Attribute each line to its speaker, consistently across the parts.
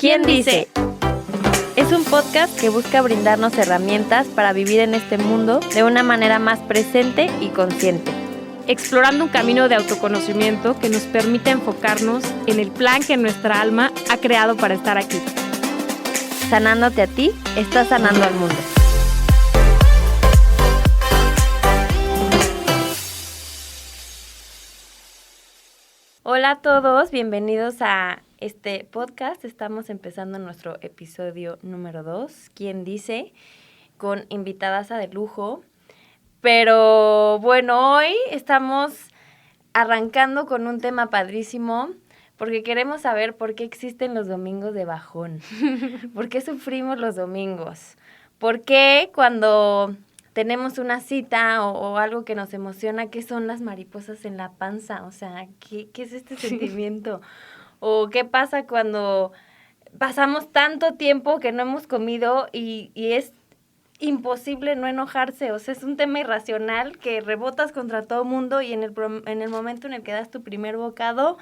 Speaker 1: ¿Quién dice? Es un podcast que busca brindarnos herramientas para vivir en este mundo de una manera más presente y consciente.
Speaker 2: Explorando un camino de autoconocimiento que nos permite enfocarnos en el plan que nuestra alma ha creado para estar aquí.
Speaker 1: Sanándote a ti, estás sanando al mundo. Hola a todos, bienvenidos a este podcast. Estamos empezando nuestro episodio número 2, ¿Quién dice? Con invitadas de lujo. Pero bueno, hoy estamos arrancando con un tema padrísimo porque queremos saber por qué existen los domingos de bajón. ¿Por qué sufrimos los domingos? ¿Por qué cuando tenemos una cita o algo que nos emociona, qué son las mariposas en la panza? O sea, ¿qué es este sentimiento? ¿O qué pasa cuando pasamos tanto tiempo que no hemos comido y es imposible no enojarse? O sea, es un tema irracional que rebotas contra todo mundo y en el momento en el que das tu primer bocado,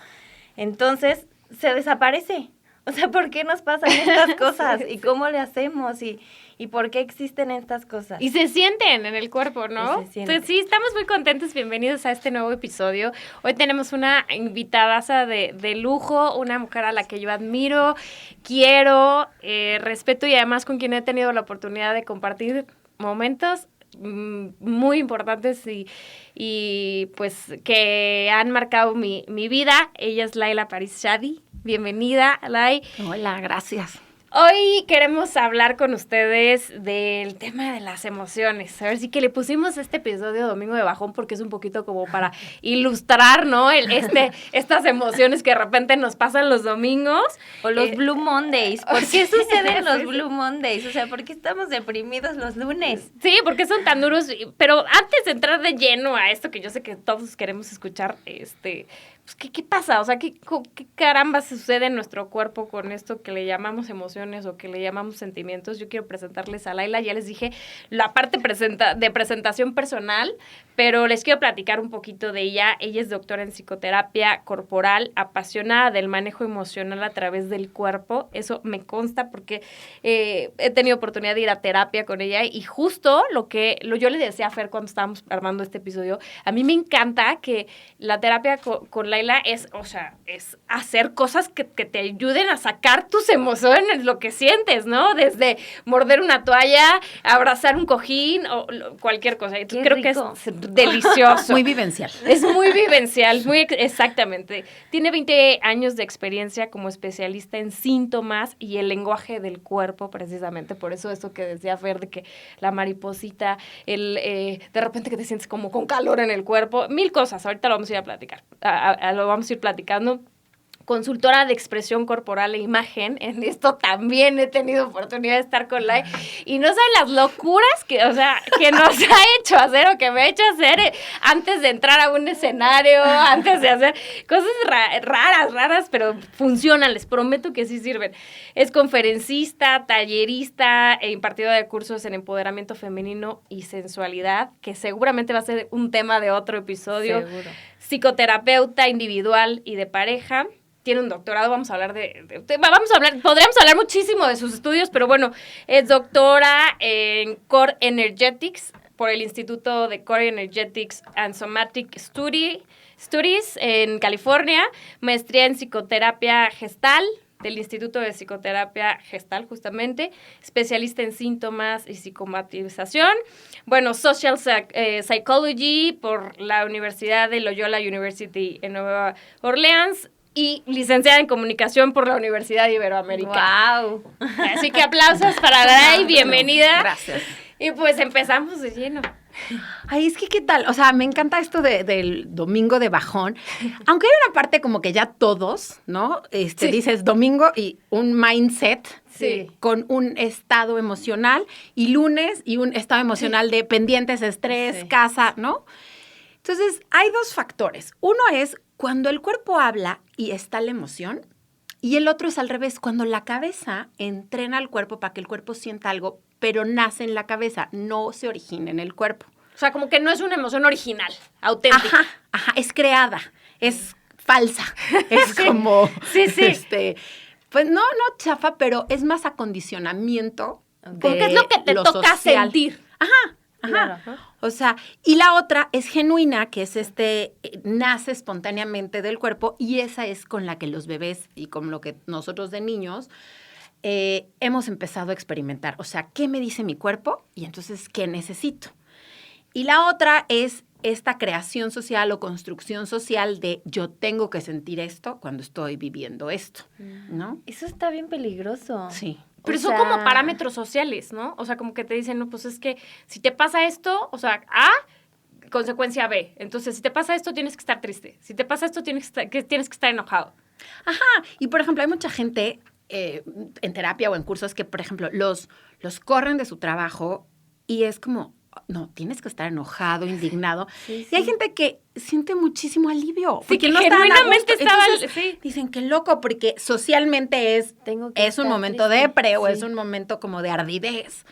Speaker 1: entonces se desaparece. O sea, ¿por qué nos pasan estas cosas? ¿Y cómo le hacemos? ¿Y por qué existen estas cosas?
Speaker 2: Y se sienten en el cuerpo, ¿no?
Speaker 1: Entonces,
Speaker 2: sí, estamos muy contentos. Bienvenidos a este nuevo episodio. Hoy tenemos una invitadaza de lujo, una mujer a la que yo admiro, quiero, respeto y además con quien he tenido la oportunidad de compartir momentos muy importantes y pues que han marcado mi vida. Ella es Laila París Shadi. Bienvenida, Lai.
Speaker 3: Hola, gracias.
Speaker 2: Hoy queremos hablar con ustedes del tema de las emociones. A ver, sí que le pusimos este episodio Domingo de Bajón porque es un poquito como para ilustrar, ¿no? Estas emociones que de repente nos pasan los domingos.
Speaker 1: O los Blue Mondays. ¿Por qué suceden los Blue Mondays? O sea, ¿por qué estamos deprimidos los lunes?
Speaker 2: Sí, porque son tan duros. Pero antes de entrar de lleno a esto que yo sé que todos queremos escuchar, pues, ¿qué pasa? O sea, ¿qué caramba sucede en nuestro cuerpo con esto que le llamamos emociones o que le llamamos sentimientos? Yo quiero presentarles a Laila. Ya les dije la parte de presentación personal, pero les quiero platicar un poquito de ella. Ella es doctora en psicoterapia corporal, apasionada del manejo emocional a través del cuerpo. Eso me consta porque he tenido oportunidad de ir a terapia con ella y justo yo le decía a Fer cuando estábamos armando este episodio, a mí me encanta que la terapia con Laila es hacer cosas que te ayuden a sacar tus emociones, lo que sientes, ¿no? Desde morder una toalla, abrazar un cojín o cualquier cosa. Entonces, creo rico. Que es delicioso.
Speaker 3: Muy vivencial.
Speaker 2: Es muy vivencial, exactamente. Tiene 20 años de experiencia como especialista en síntomas y el lenguaje del cuerpo, precisamente. Por eso que decía Fer, de que la mariposita, de repente que te sientes como con calor en el cuerpo, mil cosas. Ahorita lo vamos a ir a platicar. Lo vamos a ir platicando. Consultora de expresión corporal e imagen. En esto también he tenido oportunidad de estar con Lai. Y no saben las locuras que nos ha hecho hacer o que me ha hecho hacer antes de entrar a un escenario, antes de hacer cosas raras, pero funcionan. Les prometo que sí sirven. Es conferencista, tallerista e impartidora de cursos en empoderamiento femenino y sensualidad, que seguramente va a ser un tema de otro episodio.
Speaker 1: Seguro.
Speaker 2: Psicoterapeuta individual y de pareja. Tiene un doctorado, podríamos hablar muchísimo de sus estudios, pero bueno, es doctora en Core Energetics por el Instituto de Core Energetics and Somatic Studies en California, maestría en psicoterapia gestal del Instituto de Psicoterapia Gestal, justamente, especialista en síntomas y psicomatización, bueno, Social Psychology por la Universidad de Loyola University en Nueva Orleans, y licenciada en comunicación por la Universidad Iberoamericana.
Speaker 1: ¡Wow!
Speaker 2: Así que aplausos para Lai, bienvenida.
Speaker 3: Gracias.
Speaker 2: Y pues empezamos de lleno.
Speaker 3: Ay, es que ¿qué tal? O sea, me encanta esto del domingo de bajón. Aunque hay una parte como que ya todos, ¿no?
Speaker 2: Sí.
Speaker 3: Dices domingo y un mindset
Speaker 2: Sí.
Speaker 3: con un estado emocional y lunes y un estado emocional de pendientes, estrés,
Speaker 1: Sí.
Speaker 3: casa, ¿no? Entonces, hay dos factores. Uno es cuando el cuerpo habla y está la emoción, y el otro es al revés, cuando la cabeza entrena al cuerpo para que el cuerpo sienta algo, pero nace en la cabeza, no se origina en el cuerpo.
Speaker 2: O sea, como que no es una emoción original, auténtica.
Speaker 3: Ajá, es creada, es falsa, es como,
Speaker 2: Sí.
Speaker 3: Pues no chafa, pero es más acondicionamiento.
Speaker 2: Porque es lo que te toca
Speaker 3: social.
Speaker 2: sentir.
Speaker 3: Ajá.
Speaker 1: Claro.
Speaker 3: O sea, y la otra es genuina, que es nace espontáneamente del cuerpo, y esa es con la que los bebés y con lo que nosotros de niños hemos empezado a experimentar. O sea, ¿qué me dice mi cuerpo? Y entonces, ¿qué necesito? Y la otra es esta creación social o construcción social de yo tengo que sentir esto cuando estoy viviendo esto, ¿no?
Speaker 1: Eso está bien peligroso.
Speaker 3: Sí.
Speaker 2: Pero
Speaker 1: O
Speaker 2: son
Speaker 1: sea,
Speaker 2: como parámetros sociales, ¿no? O sea, como que te dicen, no, pues es que si te pasa esto, o sea, A, consecuencia B. Entonces, si te pasa esto, tienes que estar triste. Si te pasa esto, tienes que estar enojado.
Speaker 3: Ajá. Y, por ejemplo, hay mucha gente en terapia o en cursos que, por ejemplo, los corren de su trabajo y es como, no, tienes que estar enojado, indignado.
Speaker 1: Sí,
Speaker 3: Y hay
Speaker 1: sí.
Speaker 3: gente que siente muchísimo alivio.
Speaker 2: Sí,
Speaker 3: porque
Speaker 2: que
Speaker 3: no están a
Speaker 2: genuinamente
Speaker 3: gusto.
Speaker 2: estaba...
Speaker 3: Entonces,
Speaker 2: Sí.
Speaker 3: dicen, qué loco, porque socialmente es
Speaker 1: Tengo que
Speaker 3: un
Speaker 1: estar
Speaker 3: momento
Speaker 1: triste.
Speaker 3: depre o
Speaker 1: Sí.
Speaker 3: es un momento como de ardidez.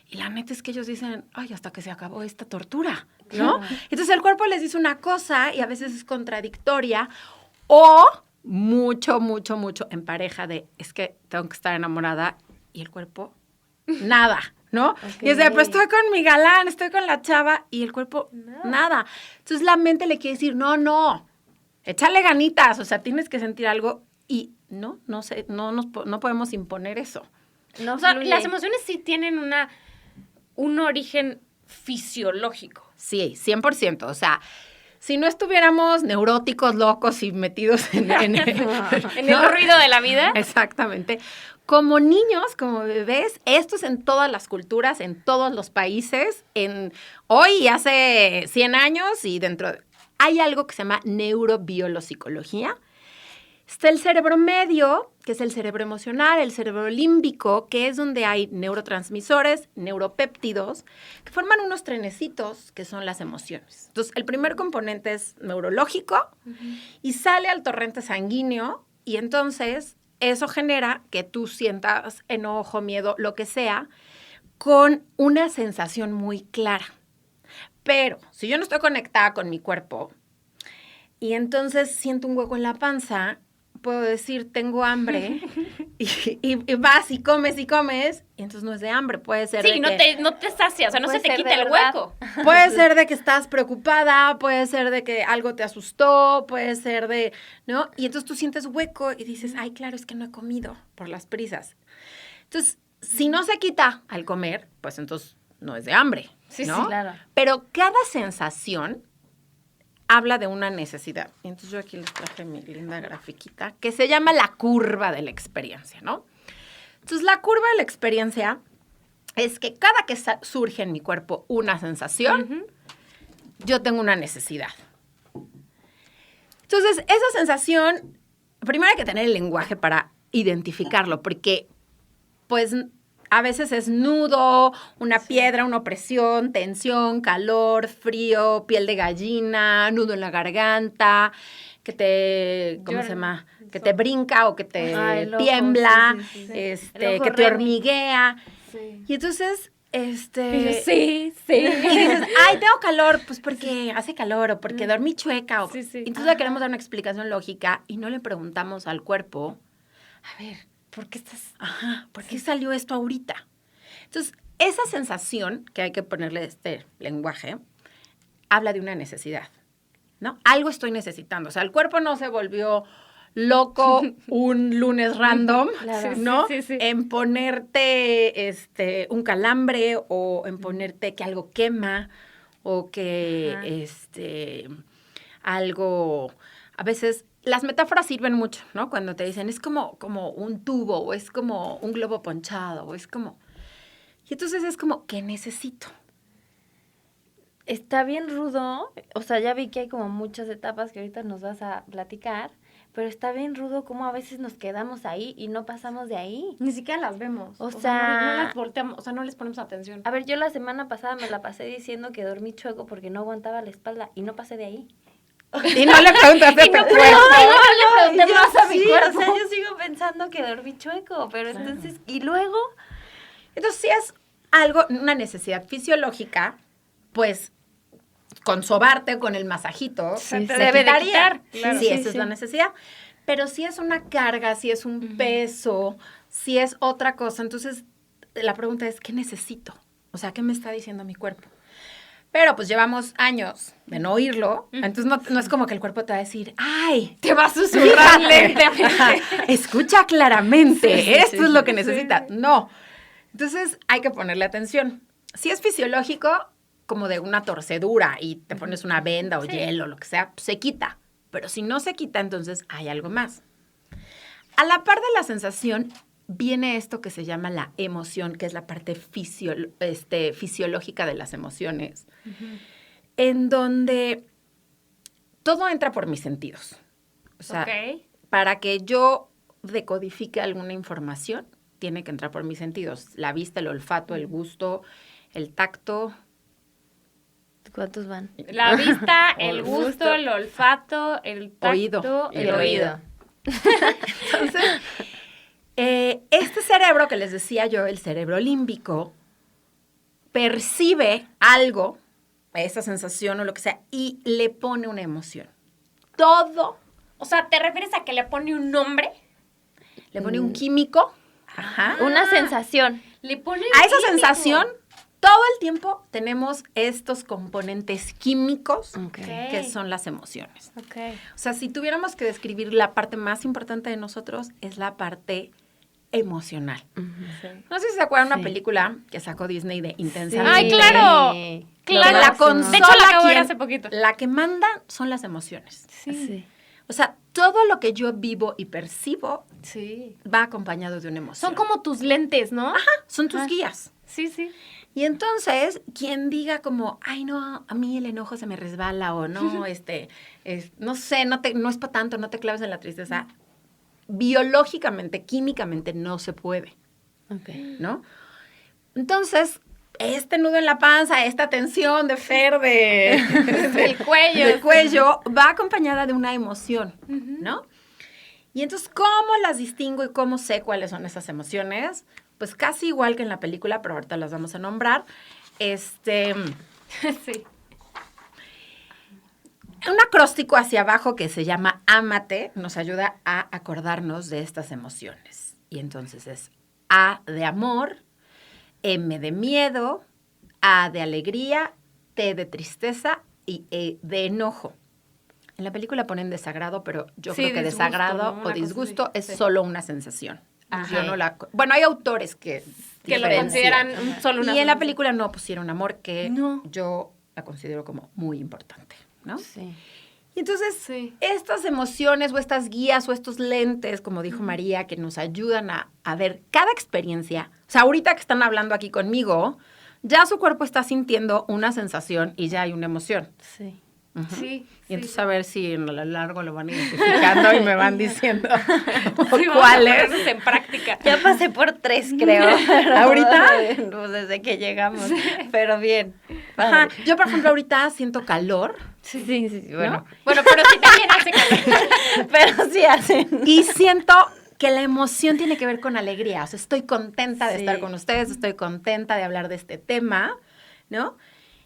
Speaker 3: Y la neta es que ellos dicen, ay, hasta que se acabó esta tortura, ¿no?
Speaker 1: Claro.
Speaker 3: Entonces el cuerpo les dice una cosa y a veces es contradictoria o mucho en pareja de, es que tengo que estar enamorada y el cuerpo, nada, ¿no? Y es de, pues estoy con mi galán, estoy con la chava y el cuerpo, nada. Entonces la mente le quiere decir, no, échale ganitas, o sea, tienes que sentir algo y no podemos imponer eso.
Speaker 1: No
Speaker 2: O sea,
Speaker 1: fluye.
Speaker 2: las emociones sí tienen un origen fisiológico.
Speaker 3: Sí, 100%. O sea, si no estuviéramos neuróticos, locos y metidos en
Speaker 2: En el ruido de la vida.
Speaker 3: Exactamente. Como niños, como bebés, esto es en todas las culturas, en todos los países, hoy y hace 100 años y hay algo que se llama neurobiolopsicología. Está el cerebro medio, que es el cerebro emocional, el cerebro límbico, que es donde hay neurotransmisores, neuropéptidos, que forman unos trenecitos que son las emociones. Entonces, el primer componente es neurológico y sale al torrente sanguíneo y entonces eso genera que tú sientas enojo, miedo, lo que sea, con una sensación muy clara. Pero si yo no estoy conectada con mi cuerpo y entonces siento un hueco en la panza, puedo decir, tengo hambre, y vas y comes, y entonces no es de hambre, puede ser
Speaker 2: Sí,
Speaker 3: de
Speaker 2: no te sacia, o sea, no
Speaker 1: Puede
Speaker 2: se te
Speaker 1: ser
Speaker 2: quita
Speaker 1: de
Speaker 2: el
Speaker 1: verdad.
Speaker 2: hueco.
Speaker 3: puede ser de que estás preocupada, puede ser de que algo te asustó, puede ser de, ¿no? Y entonces tú sientes hueco y dices, ay, claro, es que no he comido por las prisas. Entonces, si no se quita al comer, pues entonces no es de hambre,
Speaker 2: Sí,
Speaker 3: ¿no?
Speaker 2: sí,
Speaker 1: claro.
Speaker 3: Pero cada sensación habla de una necesidad. Y entonces yo aquí les traje mi linda grafiquita, que se llama la curva de la experiencia, ¿no? Entonces, la curva de la experiencia es que cada que surge en mi cuerpo una sensación, yo tengo una necesidad. Entonces, esa sensación, primero hay que tener el lenguaje para identificarlo, porque, pues, a veces es nudo, una piedra, una opresión, tensión, calor, frío, piel de gallina, nudo en la garganta, que te, ¿cómo se llama? Que te brinca o que te
Speaker 1: El ojo,
Speaker 3: tiembla,
Speaker 1: sí.
Speaker 3: que
Speaker 1: El ojo
Speaker 3: te
Speaker 1: Remy.
Speaker 3: hormiguea.
Speaker 1: Sí.
Speaker 3: Y entonces,
Speaker 2: Sí.
Speaker 3: y dices, ay, tengo calor, pues porque hace calor o porque dormí chueca. O,
Speaker 2: Sí, sí.
Speaker 3: Entonces le queremos dar una explicación lógica y no le preguntamos al cuerpo, a ver,
Speaker 2: ¿Por qué estás...?
Speaker 3: ¿por qué salió esto ahorita? Entonces, esa sensación, que hay que ponerle este lenguaje, habla de una necesidad, ¿no? Algo estoy necesitando. O sea, el cuerpo no se volvió loco un lunes random,
Speaker 1: Claro.
Speaker 3: ¿no?
Speaker 2: Sí.
Speaker 3: En ponerte un calambre o en ponerte que algo quema o que algo... A veces las metáforas sirven mucho, ¿no? Cuando te dicen, es como un tubo o es como un globo ponchado o es como... Y entonces es como, ¿qué necesito?
Speaker 1: Está bien rudo, o sea, ya vi que hay como muchas etapas que ahorita nos vas a platicar, pero está bien rudo como a veces nos quedamos ahí y no pasamos de ahí.
Speaker 2: Ni siquiera las vemos.
Speaker 1: O sea,
Speaker 2: no las volteamos, o sea, no les ponemos atención.
Speaker 1: A ver, yo la semana pasada me la pasé diciendo que dormí chueco porque no aguantaba la espalda y no pasé de ahí.
Speaker 3: Y no le preguntaste a tu cuerpo.
Speaker 2: No le pregunté más a mi
Speaker 1: Sí,
Speaker 2: cuerpo.
Speaker 1: o sea, yo sigo pensando que dormí chueco, pero entonces, y luego,
Speaker 3: Entonces, si es algo, una necesidad fisiológica, pues con sobarte, con el masajito,
Speaker 1: Sí,
Speaker 3: se
Speaker 1: se debe de
Speaker 3: quitaría.
Speaker 2: quitar, claro.
Speaker 3: Sí,
Speaker 1: Sí,
Speaker 3: esa es
Speaker 1: sí.
Speaker 3: la necesidad. Pero si es una carga, si es un peso, si es otra cosa, entonces la pregunta es, ¿qué necesito? O sea, ¿qué me está diciendo mi cuerpo? Pero pues llevamos años de no oírlo, entonces no es como que el cuerpo te va a decir, ¡ay!
Speaker 2: Te va a susurrar lentamente.
Speaker 3: Escucha claramente,
Speaker 1: Sí,
Speaker 3: esto es lo que
Speaker 2: sí.
Speaker 3: necesitas. No. Entonces hay que ponerle atención. Si es fisiológico, como de una torcedura y te pones una venda o hielo, lo que sea, pues, se quita. Pero si no se quita, entonces hay algo más. A la par de la sensación, viene esto que se llama la emoción, que es la parte fisiológica de las emociones, en donde todo entra por mis sentidos. O sea, para que yo decodifique alguna información, tiene que entrar por mis sentidos. La vista, el olfato, el gusto, el tacto.
Speaker 1: ¿Cuántos van?
Speaker 2: La vista, el gusto, el olfato, el tacto,
Speaker 3: Oído.
Speaker 2: el oído.
Speaker 3: Entonces, este cerebro que les decía yo, el cerebro límbico, percibe algo, esa sensación o lo que sea, y le pone una emoción. Todo.
Speaker 2: O sea, ¿te refieres a que le pone un nombre?
Speaker 3: Le pone un químico. Ajá.
Speaker 1: Una sensación.
Speaker 2: Le pone
Speaker 3: A esa
Speaker 2: químico.
Speaker 3: sensación, todo el tiempo tenemos estos componentes químicos que son las emociones.
Speaker 2: Ok.
Speaker 3: O sea, si tuviéramos que describir la parte más importante de nosotros, es la parte emocional.
Speaker 2: Sí.
Speaker 3: No sé si se acuerdan
Speaker 1: Sí.
Speaker 3: una película que sacó Disney de
Speaker 1: Sí.
Speaker 3: Intensamente.
Speaker 2: ¡Ay, claro!
Speaker 1: Sí.
Speaker 2: Claro.
Speaker 3: Que la
Speaker 1: máximo.
Speaker 3: consola,
Speaker 2: De hecho, la acabo de ver
Speaker 3: quien-
Speaker 2: hace poquito.
Speaker 3: la que manda son las emociones.
Speaker 1: Sí.
Speaker 3: O sea, todo lo que yo vivo y percibo
Speaker 2: Sí.
Speaker 3: va acompañado de una emoción.
Speaker 2: Son como tus lentes, ¿no?
Speaker 3: Son tus guías.
Speaker 2: Sí, sí.
Speaker 3: Y entonces, quien diga como, ay, no, a mí el enojo se me resbala o no, no sé, no es para tanto, no te claves en la tristeza, biológicamente, químicamente no se puede,
Speaker 1: Ok.
Speaker 3: ¿no? Entonces, este nudo en la panza, esta tensión de Fer
Speaker 2: El cuello.
Speaker 3: del cuello, va acompañada de una emoción, ¿no? Y entonces, ¿cómo las distingo y cómo sé cuáles son esas emociones? Pues casi igual que en la película, pero ahorita las vamos a nombrar.
Speaker 2: Sí.
Speaker 3: Un acróstico hacia abajo que se llama Ámate nos ayuda a acordarnos de estas emociones. Y entonces es A de amor, M de miedo, A de alegría, T de tristeza y E de enojo. En la película ponen desagrado, pero yo
Speaker 2: Sí,
Speaker 3: creo que
Speaker 2: disgusto,
Speaker 3: desagrado
Speaker 2: ¿no? Una
Speaker 3: o
Speaker 2: cosa
Speaker 3: disgusto
Speaker 2: así,
Speaker 3: es
Speaker 2: sí.
Speaker 3: solo una sensación.
Speaker 2: Ajá.
Speaker 3: Yo no la... Bueno, hay autores que
Speaker 2: Que lo
Speaker 3: diferencian.
Speaker 2: consideran solo una
Speaker 3: Y en la
Speaker 2: sensación.
Speaker 3: película no pusieron amor, que
Speaker 2: No.
Speaker 3: yo la considero como muy importante, ¿no?
Speaker 1: Sí.
Speaker 3: Y entonces,
Speaker 2: Sí.
Speaker 3: estas emociones o estas guías o estos lentes, como dijo María, que nos ayudan a ver cada experiencia. O sea, ahorita que están hablando aquí conmigo, ya su cuerpo está sintiendo una sensación y ya hay una emoción.
Speaker 1: Sí.
Speaker 3: Ujú.
Speaker 2: Sí.
Speaker 3: Y entonces a ver si en lo largo lo van identificando y me van diciendo
Speaker 2: Sí, vamos a
Speaker 3: cuáles.
Speaker 2: ponernos en práctica.
Speaker 1: Ya pasé por 3, creo.
Speaker 3: ¿Ahorita?
Speaker 1: Pues desde que llegamos. Pero bien.
Speaker 3: Ajá.
Speaker 1: Padre.
Speaker 3: Yo, por ejemplo, ahorita siento calor
Speaker 1: Sí, sí, sí. Bueno.
Speaker 2: Bueno, pero sí también hace calor.
Speaker 1: Pero sí hacen.
Speaker 3: y siento que la emoción tiene que ver con alegría. O sea, estoy contenta de
Speaker 1: Sí.
Speaker 3: estar con ustedes, estoy contenta de hablar de este tema, ¿no?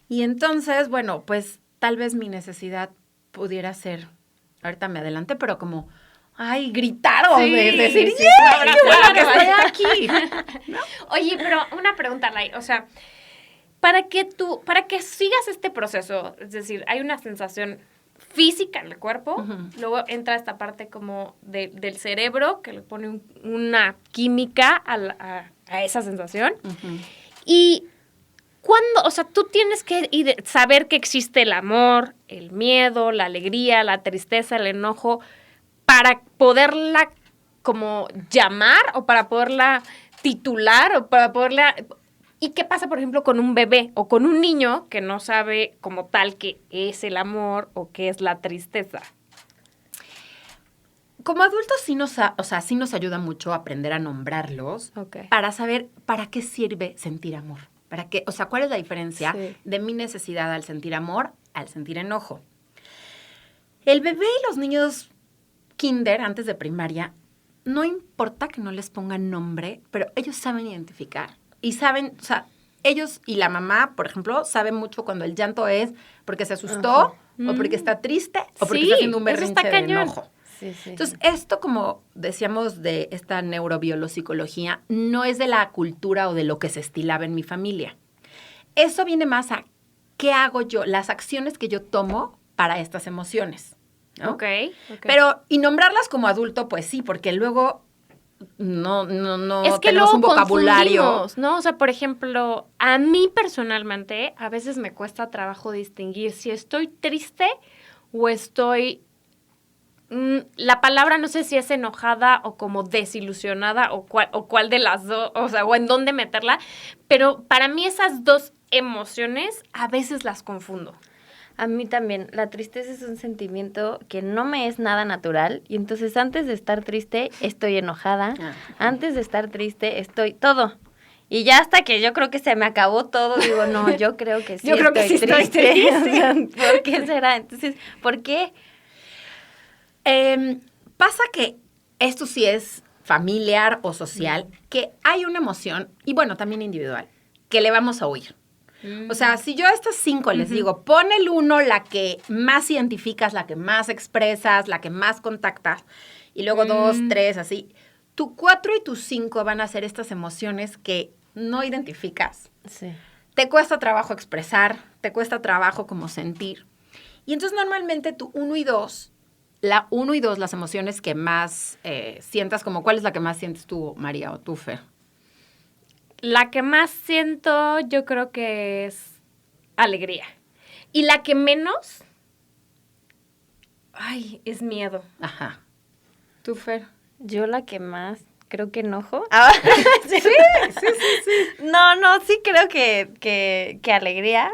Speaker 3: Y entonces, bueno, pues tal vez mi necesidad pudiera ser, ahorita me adelanté, pero como, ay, gritar o
Speaker 2: Sí,
Speaker 3: de decir,
Speaker 2: sí,
Speaker 3: ¡yeah!
Speaker 2: abrazar,
Speaker 3: ¡Qué bueno que
Speaker 2: abrazar.
Speaker 3: estoy aquí!
Speaker 2: Oye, pero una pregunta, Lai. O sea, para que sigas este proceso, es decir, hay una sensación física en el cuerpo,
Speaker 3: Ujú.
Speaker 2: luego entra esta parte como del cerebro que le pone una química a esa sensación. Y cuando, o sea, tú tienes que saber que existe el amor, el miedo, la alegría, la tristeza, el enojo, para poderla como llamar o para poderla titular o para poderla... ¿Y qué pasa, por ejemplo, con un bebé o con un niño que no sabe como tal qué es el amor o qué es la tristeza?
Speaker 3: Como adultos sí sí nos ayuda mucho a aprender a nombrarlos para saber para qué sirve sentir amor. Para qué, o sea, ¿cuál es la diferencia
Speaker 1: Sí.
Speaker 3: de mi necesidad al sentir amor al sentir enojo? El bebé y los niños kinder, antes de primaria, no importa que no les pongan nombre, pero ellos saben identificar. Y saben, o sea, ellos y la mamá, por ejemplo, saben mucho cuando el llanto es porque se asustó,
Speaker 1: Ajá.
Speaker 3: o porque está triste, o porque
Speaker 2: Sí,
Speaker 3: está haciendo un
Speaker 2: eso está
Speaker 3: berrinche de
Speaker 2: cañón.
Speaker 3: enojo.
Speaker 1: Sí, sí.
Speaker 3: Entonces, esto, como decíamos de esta neurobiología, no es de la cultura o de lo que se estilaba en mi familia. Eso viene más a qué hago yo, las acciones que yo tomo para estas emociones, ¿no?
Speaker 2: Ok.
Speaker 3: Pero, y nombrarlas como adulto, pues sí, porque luego no
Speaker 2: es que
Speaker 3: tenemos
Speaker 2: luego
Speaker 3: un vocabulario.
Speaker 2: confundimos, ¿no? O sea, por ejemplo, a mí personalmente a veces me cuesta trabajo distinguir si estoy triste o estoy... la palabra no sé si es enojada o como desilusionada o cuál de las dos, o sea, o en dónde meterla, pero para mí esas dos emociones a veces las confundo.
Speaker 1: A mí también, la tristeza es un sentimiento que no me es nada natural y entonces antes de estar triste estoy enojada, antes de estar triste estoy todo. Y ya hasta que yo creo que se me acabó todo, digo, no, yo creo que sí, estoy triste. O sea, ¿por qué será? Entonces, ¿por qué?
Speaker 3: Pasa que esto sí es familiar o social, que hay una emoción, y bueno, también individual, que le vamos a huir. O sea, si yo a estas 5 les digo, pon el 1, la que más identificas, la que más expresas, la que más contactas, y luego 2, 3, así, tu 4 y tu 5 van a ser estas emociones que no identificas.
Speaker 1: Sí.
Speaker 3: Te cuesta trabajo expresar, te cuesta trabajo como sentir. Y entonces normalmente tu 1 y 2, la 1 y 2, las emociones que más sientas, como ¿cuál es la que más sientes tú, María, o tú, Fer?
Speaker 2: La que más siento yo creo que es alegría. Y la que menos, es miedo.
Speaker 3: Aja. ¿Tú, Fer?
Speaker 1: Yo la que más, creo que enojo.
Speaker 3: Sí.
Speaker 1: No, sí creo que alegría.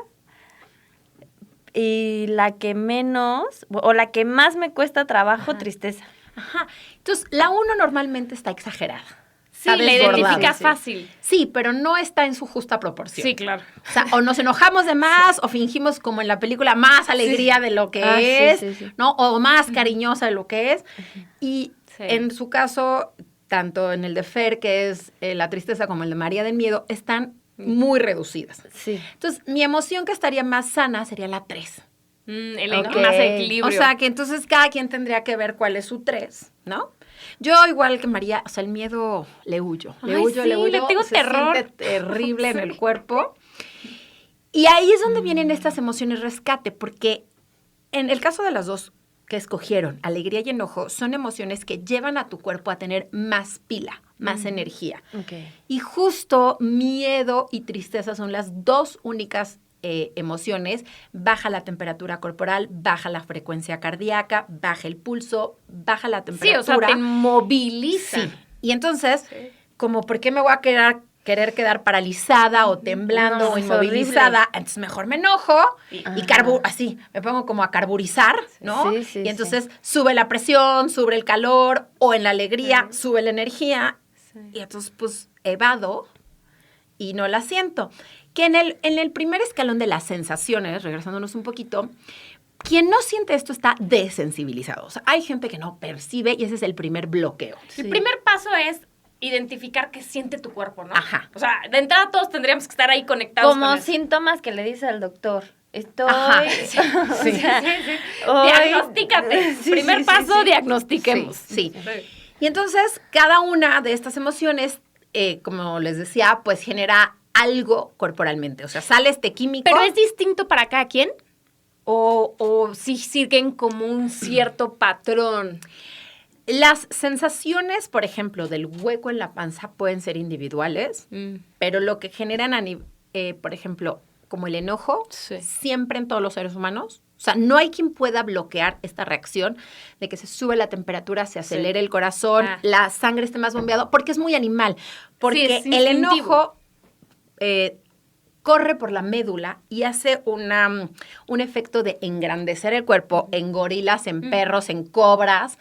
Speaker 1: Y la que menos, o la que más me cuesta trabajo, tristeza.
Speaker 3: Ajá. Entonces, la 1 normalmente está exagerada.
Speaker 2: Sí,
Speaker 3: Está
Speaker 2: la
Speaker 3: desbordada.
Speaker 2: identificas
Speaker 1: Sí.
Speaker 2: fácil.
Speaker 3: Sí, pero no está en su justa proporción.
Speaker 2: Sí, claro.
Speaker 3: O sea, o nos enojamos de más, o fingimos como en la película más alegría de lo que es,
Speaker 1: sí.
Speaker 3: ¿no? O más cariñosa de lo que es. Y
Speaker 2: Sí.
Speaker 3: en su caso, tanto en el de Fer, que es la tristeza, como el de María del miedo, están muy reducidas.
Speaker 1: Sí.
Speaker 3: Entonces, mi emoción que estaría más sana sería la 3.
Speaker 1: Ok.
Speaker 2: Más equilibrio.
Speaker 3: O sea, que entonces cada quien tendría que ver cuál es su 3, ¿no? Yo, igual que María, o sea, el miedo le huyo. Le
Speaker 2: Ay,
Speaker 3: huyo,
Speaker 2: sí,
Speaker 3: le huyo.
Speaker 2: le tengo
Speaker 3: se
Speaker 2: terror.
Speaker 3: siente terrible en el cuerpo. Y ahí es donde vienen estas emociones rescate, porque en el caso de las dos que escogieron, alegría y enojo, son emociones que llevan a tu cuerpo a tener más pila, más energía.
Speaker 1: Okay.
Speaker 3: Y justo miedo y tristeza son las dos únicas emociones. Baja la temperatura corporal, baja la frecuencia cardíaca, baja el pulso, baja la
Speaker 2: Sí,
Speaker 3: temperatura.
Speaker 2: o sea, te moviliza.
Speaker 3: Sí. Y entonces, como, ¿por qué me voy a querer quedar paralizada o temblando
Speaker 1: No,
Speaker 3: o
Speaker 1: es
Speaker 3: inmovilizada?
Speaker 1: horrible.
Speaker 3: Entonces mejor me enojo y así, me pongo como a carburizar, ¿no?
Speaker 1: Sí,
Speaker 3: y entonces sube la presión, sube el calor, o en la alegría sube la energía.
Speaker 2: Sí.
Speaker 3: Y entonces, pues, evado y no la siento. Que en el primer escalón de las sensaciones, regresándonos un poquito, quien no siente esto está desensibilizado. O sea, hay gente que no percibe y ese es el primer bloqueo.
Speaker 1: Sí.
Speaker 2: El primer paso es identificar qué siente tu cuerpo, ¿no?
Speaker 3: Ajá.
Speaker 2: O sea, de entrada todos tendríamos que estar ahí conectados
Speaker 1: Como
Speaker 2: con eso.
Speaker 1: síntomas que le dice al doctor. Estoy...
Speaker 3: Ajá, sí,
Speaker 1: o
Speaker 3: sí.
Speaker 1: sea,
Speaker 2: Sí. Diagnostícate.
Speaker 1: Sí,
Speaker 2: Primer
Speaker 1: sí, sí,
Speaker 2: paso,
Speaker 1: sí.
Speaker 2: diagnostiquemos.
Speaker 3: Sí. Y entonces, cada una de estas emociones, como les decía, pues genera algo corporalmente. O sea, sale este químico.
Speaker 2: Pero es distinto para cada quien. O sí siguen como un cierto patrón.
Speaker 3: Las sensaciones, por ejemplo, del hueco en la panza pueden ser individuales, pero lo que generan, por ejemplo, como el enojo,
Speaker 2: Sí.
Speaker 3: siempre en todos los seres humanos. O sea, no hay quien pueda bloquear esta reacción de que se sube la temperatura, se acelere el corazón, la sangre esté más bombeado, porque es muy animal. Porque
Speaker 2: es
Speaker 3: el
Speaker 2: instintivo.
Speaker 3: enojo corre por la médula y hace un efecto de engrandecer el cuerpo en gorilas, en perros, en cobras,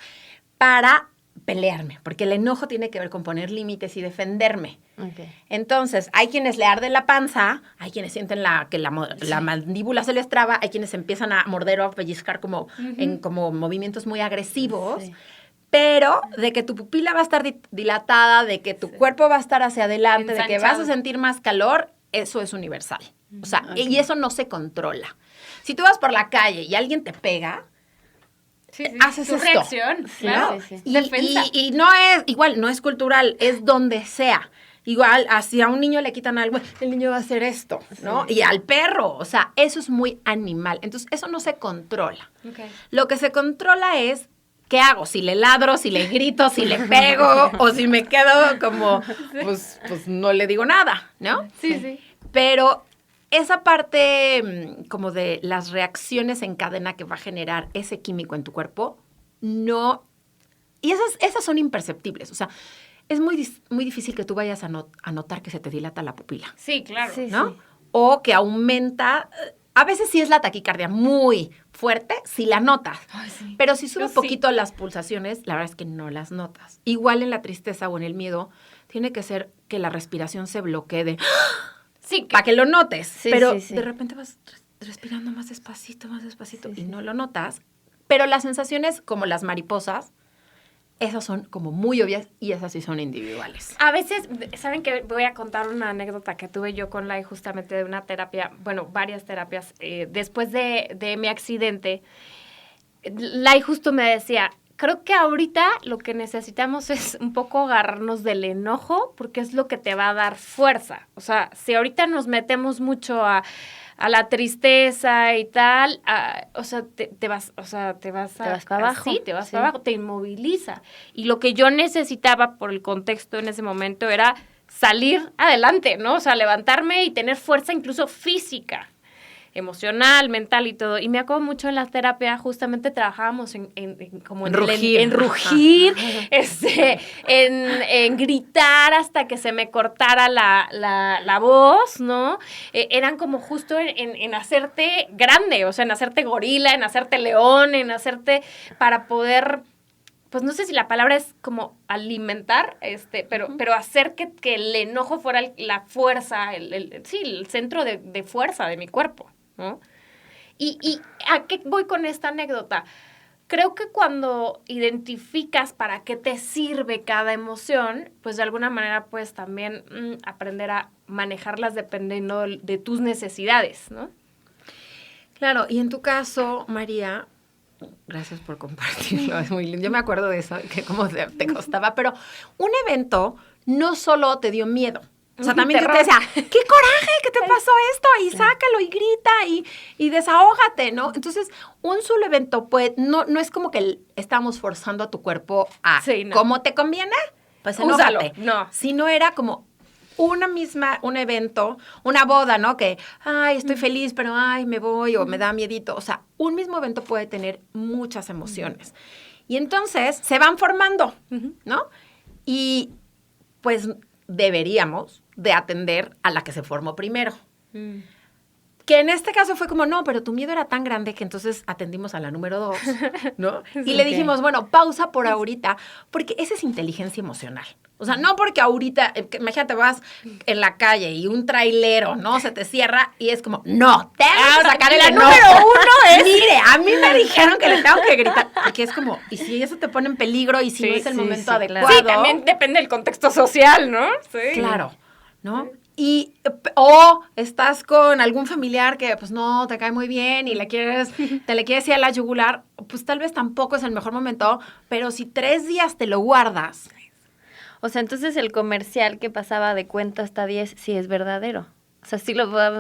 Speaker 3: para pelearme, porque el enojo tiene que ver con poner límites y defenderme.
Speaker 1: Okay.
Speaker 3: Entonces, hay quienes le arde la panza, hay quienes sienten que la mandíbula se les traba, hay quienes empiezan a morder o a pellizcar como en como movimientos muy agresivos,
Speaker 1: Sí.
Speaker 3: pero de que tu pupila va a estar dilatada, de que tu cuerpo va a estar hacia adelante, de que vas a
Speaker 2: Ensanchado.
Speaker 3: sentir más calor, eso es universal. O sea, y eso no se controla. Si tú vas por la calle y alguien te pega,
Speaker 2: Sí, sí.
Speaker 3: haces
Speaker 2: Tu
Speaker 3: esto.
Speaker 2: reacción,
Speaker 1: Sí,
Speaker 2: claro.
Speaker 1: sí, sí.
Speaker 2: Defensa.
Speaker 3: Y no es, igual, no es cultural, es donde sea. Igual, si a un niño le quitan algo, el niño va a hacer esto, ¿no?
Speaker 1: Sí.
Speaker 3: Y al perro, o sea, eso es muy animal. Entonces, eso no se controla.
Speaker 2: Okay.
Speaker 3: Lo que se controla es, ¿qué hago? Si le ladro, si le grito, si le pego, o si me quedo como, pues no le digo nada, ¿no?
Speaker 2: Sí, sí.
Speaker 3: Pero esa parte como de las reacciones en cadena que va a generar ese químico en tu cuerpo, no... Y esas son imperceptibles. O sea, es muy difícil que tú vayas a notar que se te dilata la pupila,
Speaker 2: Sí, claro.
Speaker 1: Sí.
Speaker 3: ¿no? O que aumenta... A veces sí es la taquicardia muy fuerte, si la notas.
Speaker 2: Ay, sí.
Speaker 3: Pero si sube
Speaker 2: Yo
Speaker 3: un poquito las pulsaciones, la verdad es que no las notas. Igual en la tristeza o en el miedo, tiene que ser que la respiración se bloquee
Speaker 2: Sí,
Speaker 3: para que lo notes.
Speaker 1: Sí,
Speaker 3: pero
Speaker 1: sí, sí.
Speaker 3: de repente vas respirando más despacito, y no lo notas. Pero las sensaciones como las mariposas, esas son como muy obvias y esas sí son individuales.
Speaker 2: a veces, ¿saben qué? Voy a contar una anécdota que tuve yo con Lai justamente de una terapia, bueno, varias terapias. Después de mi accidente, Lai justo me decía, creo que ahorita lo que necesitamos es un poco agarrarnos del enojo porque es lo que te va a dar fuerza. O sea, si ahorita nos metemos mucho a la tristeza y tal, o sea, te vas
Speaker 1: para abajo.
Speaker 2: Sí, te vas
Speaker 1: Sí.
Speaker 2: para abajo, te inmoviliza. Y lo que yo necesitaba por el contexto en ese momento era salir adelante, ¿no? O sea, levantarme y tener fuerza incluso física, emocional, mental y todo. Y me acuerdo mucho en la terapia, justamente trabajábamos como
Speaker 3: En rugir.
Speaker 2: en rugir, en gritar hasta que se me cortara la voz, ¿no? Eran como justo en hacerte grande, o sea, en hacerte gorila, en hacerte león, en hacerte para poder, pues no sé si la palabra es como alimentar, pero hacer que el enojo fuera la fuerza, el centro de fuerza de mi cuerpo, ¿no? ¿Y a qué voy con esta anécdota? Creo que cuando identificas para qué te sirve cada emoción, pues de alguna manera puedes también aprender a manejarlas dependiendo de tus necesidades, ¿no?
Speaker 3: Claro, y en tu caso, María, gracias por compartirlo, es muy lindo. Yo me acuerdo de eso, que cómo te costaba, pero un evento no solo te dio miedo. O sea, también yo te decía, ¡qué coraje que te pasó esto! Y sácalo, y grita, y desahógate, ¿no? Entonces, un solo evento, pues, no es como que estamos forzando a tu cuerpo a,
Speaker 2: Sí, no.
Speaker 3: ¿cómo te conviene? Pues
Speaker 2: Úsalo,
Speaker 3: enójate.
Speaker 2: no.
Speaker 3: Sino era como un evento, una boda, ¿no? Que, ay, estoy feliz, pero ay, me voy, o me da miedito. O sea, un mismo evento puede tener muchas emociones. Y entonces se van formando, ¿no? Y pues deberíamos de atender a la que se formó primero. Que en este caso fue como, no, pero tu miedo era tan grande que entonces atendimos a la número 2, ¿no? Y le dijimos, bueno, pausa por ahorita, porque esa es inteligencia emocional. O sea, no porque ahorita, imagínate, vas en la calle y un trailero, ¿no? Se te cierra y es como, no, tengo que sacar el enojo.
Speaker 2: número 1 es...
Speaker 3: Mire, a mí me dijeron que le tengo que gritar. Porque es como, y si eso te pone en peligro y si
Speaker 2: Sí,
Speaker 3: no es el
Speaker 1: sí,
Speaker 3: momento
Speaker 1: sí,
Speaker 3: adecuado.
Speaker 1: claro.
Speaker 2: Sí, también depende del contexto social, ¿no? Sí.
Speaker 3: Claro, ¿no? Y, o estás con algún familiar que, pues, no, te cae muy bien y te le quieres ir a la yugular, pues, tal vez tampoco es el mejor momento, pero si 3 días te lo guardas.
Speaker 1: O sea, entonces el comercial que pasaba de cuenta hasta 10 sí es verdadero. O sea, sí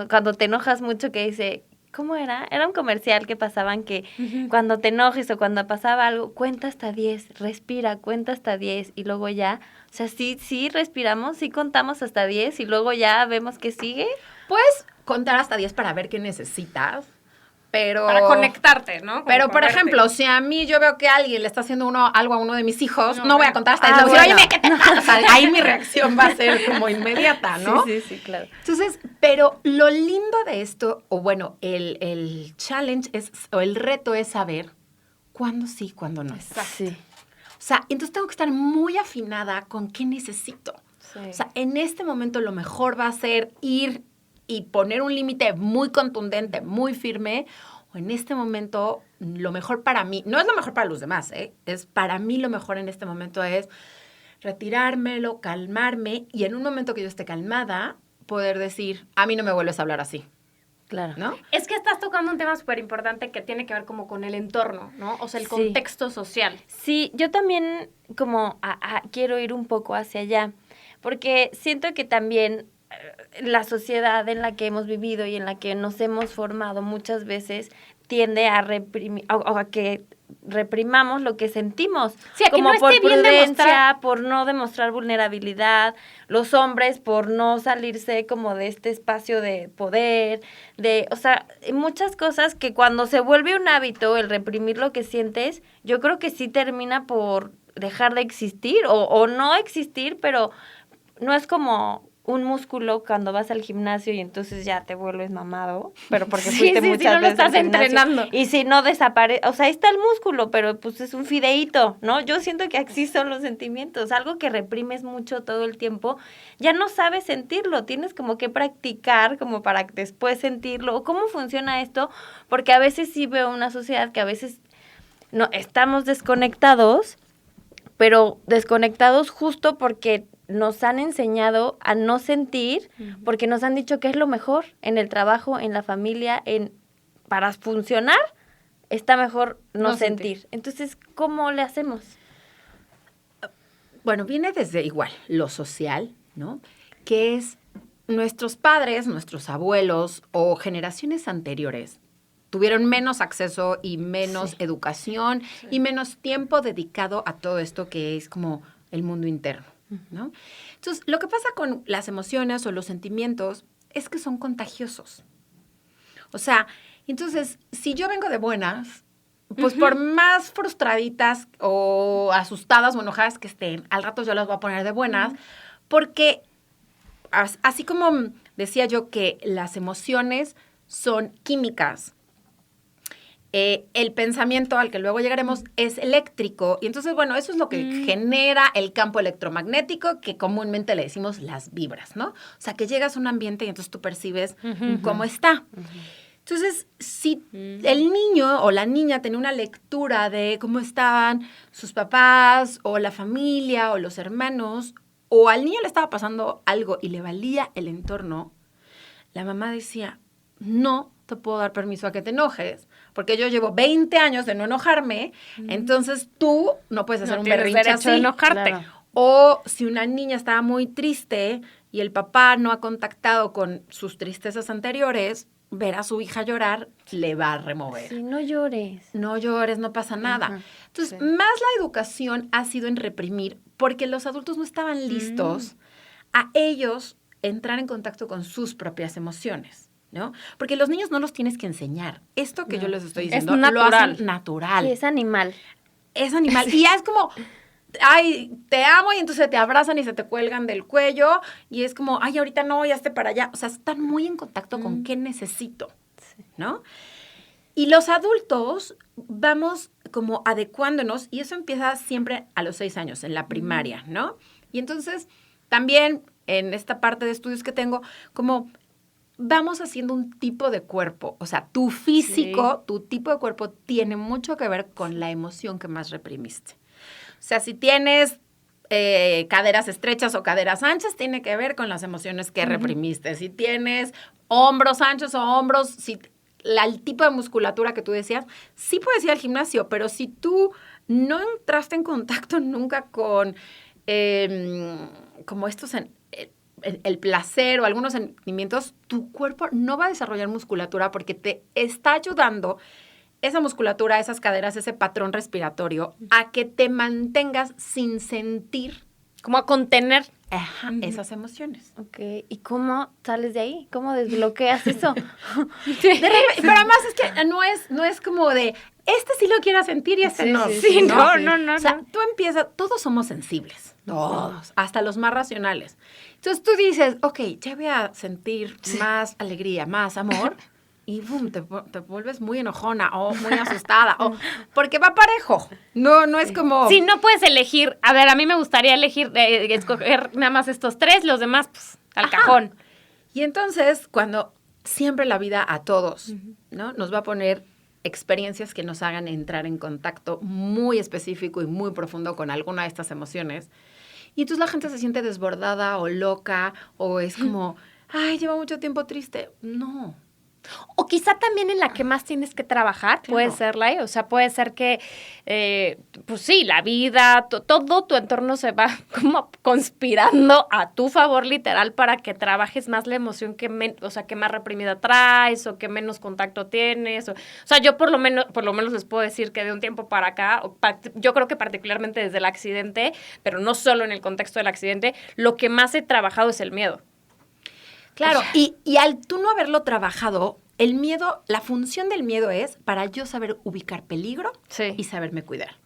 Speaker 1: cuando te enojas mucho que dice, ¿cómo era? Era un comercial que pasaban que cuando te enojes o cuando pasaba algo, cuenta hasta 10, respira, cuenta hasta 10 y luego ya, o sea, sí respiramos, sí contamos hasta 10 y luego ya vemos qué sigue.
Speaker 3: Puedes contar hasta 10 para ver qué necesitas, pero...
Speaker 2: Para conectarte, ¿no? Como
Speaker 3: Pero, por
Speaker 2: ponerte.
Speaker 3: ejemplo, si a mí yo veo que alguien le está haciendo algo a uno de mis hijos, no voy a contar hasta 10.
Speaker 1: Ah,
Speaker 3: Le voy a decir,
Speaker 1: bueno.
Speaker 3: oye, ¿qué te pasa? O sea, ahí mi reacción va a ser como inmediata, ¿no?
Speaker 1: Sí, claro.
Speaker 3: Entonces, pero lo lindo de esto, o bueno, el challenge o el reto es saber cuándo sí, cuándo no.
Speaker 1: Sí.
Speaker 3: O sea, entonces tengo que estar muy afinada con qué necesito.
Speaker 1: Sí.
Speaker 3: O sea, en este momento lo mejor va a ser ir y poner un límite muy contundente, muy firme, o en este momento lo mejor para mí, no es lo mejor para los demás, es para mí lo mejor en este momento es retirármelo, calmarme, y en un momento que yo esté calmada, poder decir, a mí no me vuelves a hablar así,
Speaker 1: Claro.
Speaker 3: ¿no?
Speaker 2: Es que estás tocando un tema súper importante que tiene que ver como con el entorno, ¿no? O sea, el
Speaker 1: Sí.
Speaker 2: contexto social.
Speaker 1: Sí, yo también como quiero ir un poco hacia allá, porque siento que también la sociedad en la que hemos vivido y en la que nos hemos formado muchas veces tiende a reprimir, o a que reprimamos lo que sentimos,
Speaker 2: Sí, a que
Speaker 1: como
Speaker 2: no
Speaker 1: por
Speaker 2: esté bien
Speaker 1: prudencia,
Speaker 2: demostrar.
Speaker 1: por no demostrar vulnerabilidad, los hombres por no salirse como de este espacio de poder, o sea, muchas cosas que cuando se vuelve un hábito el reprimir lo que sientes, yo creo que sí termina por dejar de existir o no existir, pero no es como un músculo cuando vas al gimnasio y entonces ya te vuelves mamado, pero porque
Speaker 2: Sí,
Speaker 1: fuiste
Speaker 2: sí, sí,
Speaker 1: muchas
Speaker 2: no lo
Speaker 1: veces al
Speaker 2: estás
Speaker 1: gimnasio.
Speaker 2: entrenando.
Speaker 1: Y si no desaparece, o sea, ahí está el músculo, pero pues es un fideíto, ¿no? Yo siento que así son los sentimientos, algo que reprimes mucho todo el tiempo, ya no sabes sentirlo, tienes como que practicar como para después sentirlo. ¿Cómo funciona esto? Porque a veces sí veo una sociedad que a veces no estamos desconectados, pero desconectados justo porque nos han enseñado a no sentir, porque nos han dicho que es lo mejor en el trabajo, en la familia, para funcionar, está mejor no sentir. Entonces, ¿cómo le hacemos?
Speaker 3: Bueno, viene desde igual lo social, ¿no? Que es nuestros padres, nuestros abuelos o generaciones anteriores tuvieron menos acceso y menos educación y menos tiempo dedicado a todo esto que es como el mundo interno, ¿no? Entonces, lo que pasa con las emociones o los sentimientos es que son contagiosos. O sea, entonces, si yo vengo de buenas, pues por más frustraditas o asustadas o enojadas que estén, al rato yo las voy a poner de buenas, porque así como decía yo que las emociones son químicas, el pensamiento al que luego llegaremos es eléctrico. Y entonces, bueno, eso es lo que genera el campo electromagnético, que comúnmente le decimos las vibras, ¿no? O sea, que llegas a un ambiente y entonces tú percibes cómo está. Entonces, si el niño o la niña tenía una lectura de cómo estaban sus papás o la familia o los hermanos, o al niño le estaba pasando algo y le valía el entorno, la mamá decía, no te puedo dar permiso a que te enojes, porque yo llevo 20 años de no enojarme, entonces tú no puedes hacer un berrinche
Speaker 2: derecho
Speaker 3: así.
Speaker 2: de enojarte.
Speaker 1: Claro.
Speaker 3: O si una niña estaba muy triste y el papá no ha contactado con sus tristezas anteriores, ver a su hija llorar le va a remover.
Speaker 1: Sí, no llores.
Speaker 3: No llores, no pasa nada.
Speaker 1: Ajá,
Speaker 3: Entonces,
Speaker 1: sí.
Speaker 3: más la educación ha sido en reprimir porque los adultos no estaban listos a ellos entrar en contacto con sus propias emociones, ¿no? Porque los niños no los tienes que enseñar. Esto que yo les estoy diciendo lo
Speaker 2: natural.
Speaker 3: hacen natural.
Speaker 1: Sí, es animal.
Speaker 3: Es animal. Y ya es como, ay, te amo, y entonces te abrazan y se te cuelgan del cuello, y es como, ay, ahorita no, ya esté para allá. O sea, están muy en contacto con qué necesito, ¿no? Y los adultos vamos como adecuándonos, y eso empieza siempre a los 6 años, en la primaria, ¿no? Y entonces, también en esta parte de estudios que tengo, como vamos haciendo un tipo de cuerpo. O sea, tu físico, tu tipo de cuerpo tiene mucho que ver con la emoción que más reprimiste. O sea, si tienes caderas estrechas o caderas anchas, tiene que ver con las emociones que reprimiste. Si tienes hombros anchos o hombros, el tipo de musculatura que tú decías, sí puedes ir al gimnasio, pero si tú no entraste en contacto nunca con como estos el placer o algunos sentimientos, tu cuerpo no va a desarrollar musculatura porque te está ayudando esa musculatura, esas caderas, ese patrón respiratorio, a que te mantengas sin sentir
Speaker 2: Como a contener.
Speaker 3: esas emociones.
Speaker 1: Ok, ¿y cómo sales de ahí? ¿Cómo desbloqueas eso?
Speaker 3: Pero además es que no es como de, este sí lo quiero sentir y este
Speaker 1: Sí,
Speaker 3: no.
Speaker 1: sí,
Speaker 2: Sí, no.
Speaker 3: O sea, tú empiezas, todos somos sensibles, todos, hasta los más racionales. Entonces tú dices, ok, ya voy a sentir más alegría, más amor, y boom, te vuelves muy enojona o muy asustada, o porque va parejo. No es como...
Speaker 2: Sí, no puedes elegir. A ver, a mí me gustaría escoger nada más estos 3, los demás, pues, al cajón.
Speaker 3: Y entonces, cuando siempre la vida a todos, ¿no? Nos va a poner experiencias que nos hagan entrar en contacto muy específico y muy profundo con alguna de estas emociones. Y entonces la gente se siente desbordada o loca o es como, ay, llevo mucho tiempo triste. No.
Speaker 2: O o quizá también en la que más tienes que trabajar, puede ser, Lai. O sea, puede ser que, pues sí, la vida, todo tu entorno se va como conspirando a tu favor, literal, para que trabajes más la emoción que más reprimida traes o que menos contacto tienes. O sea, yo por lo menos les puedo decir que de un tiempo para acá, yo creo que particularmente desde el accidente, pero no solo en el contexto del accidente, lo que más he trabajado es el miedo.
Speaker 3: Claro, y al tú no haberlo trabajado, el miedo, la función del miedo es para yo saber ubicar peligro y saberme cuidar.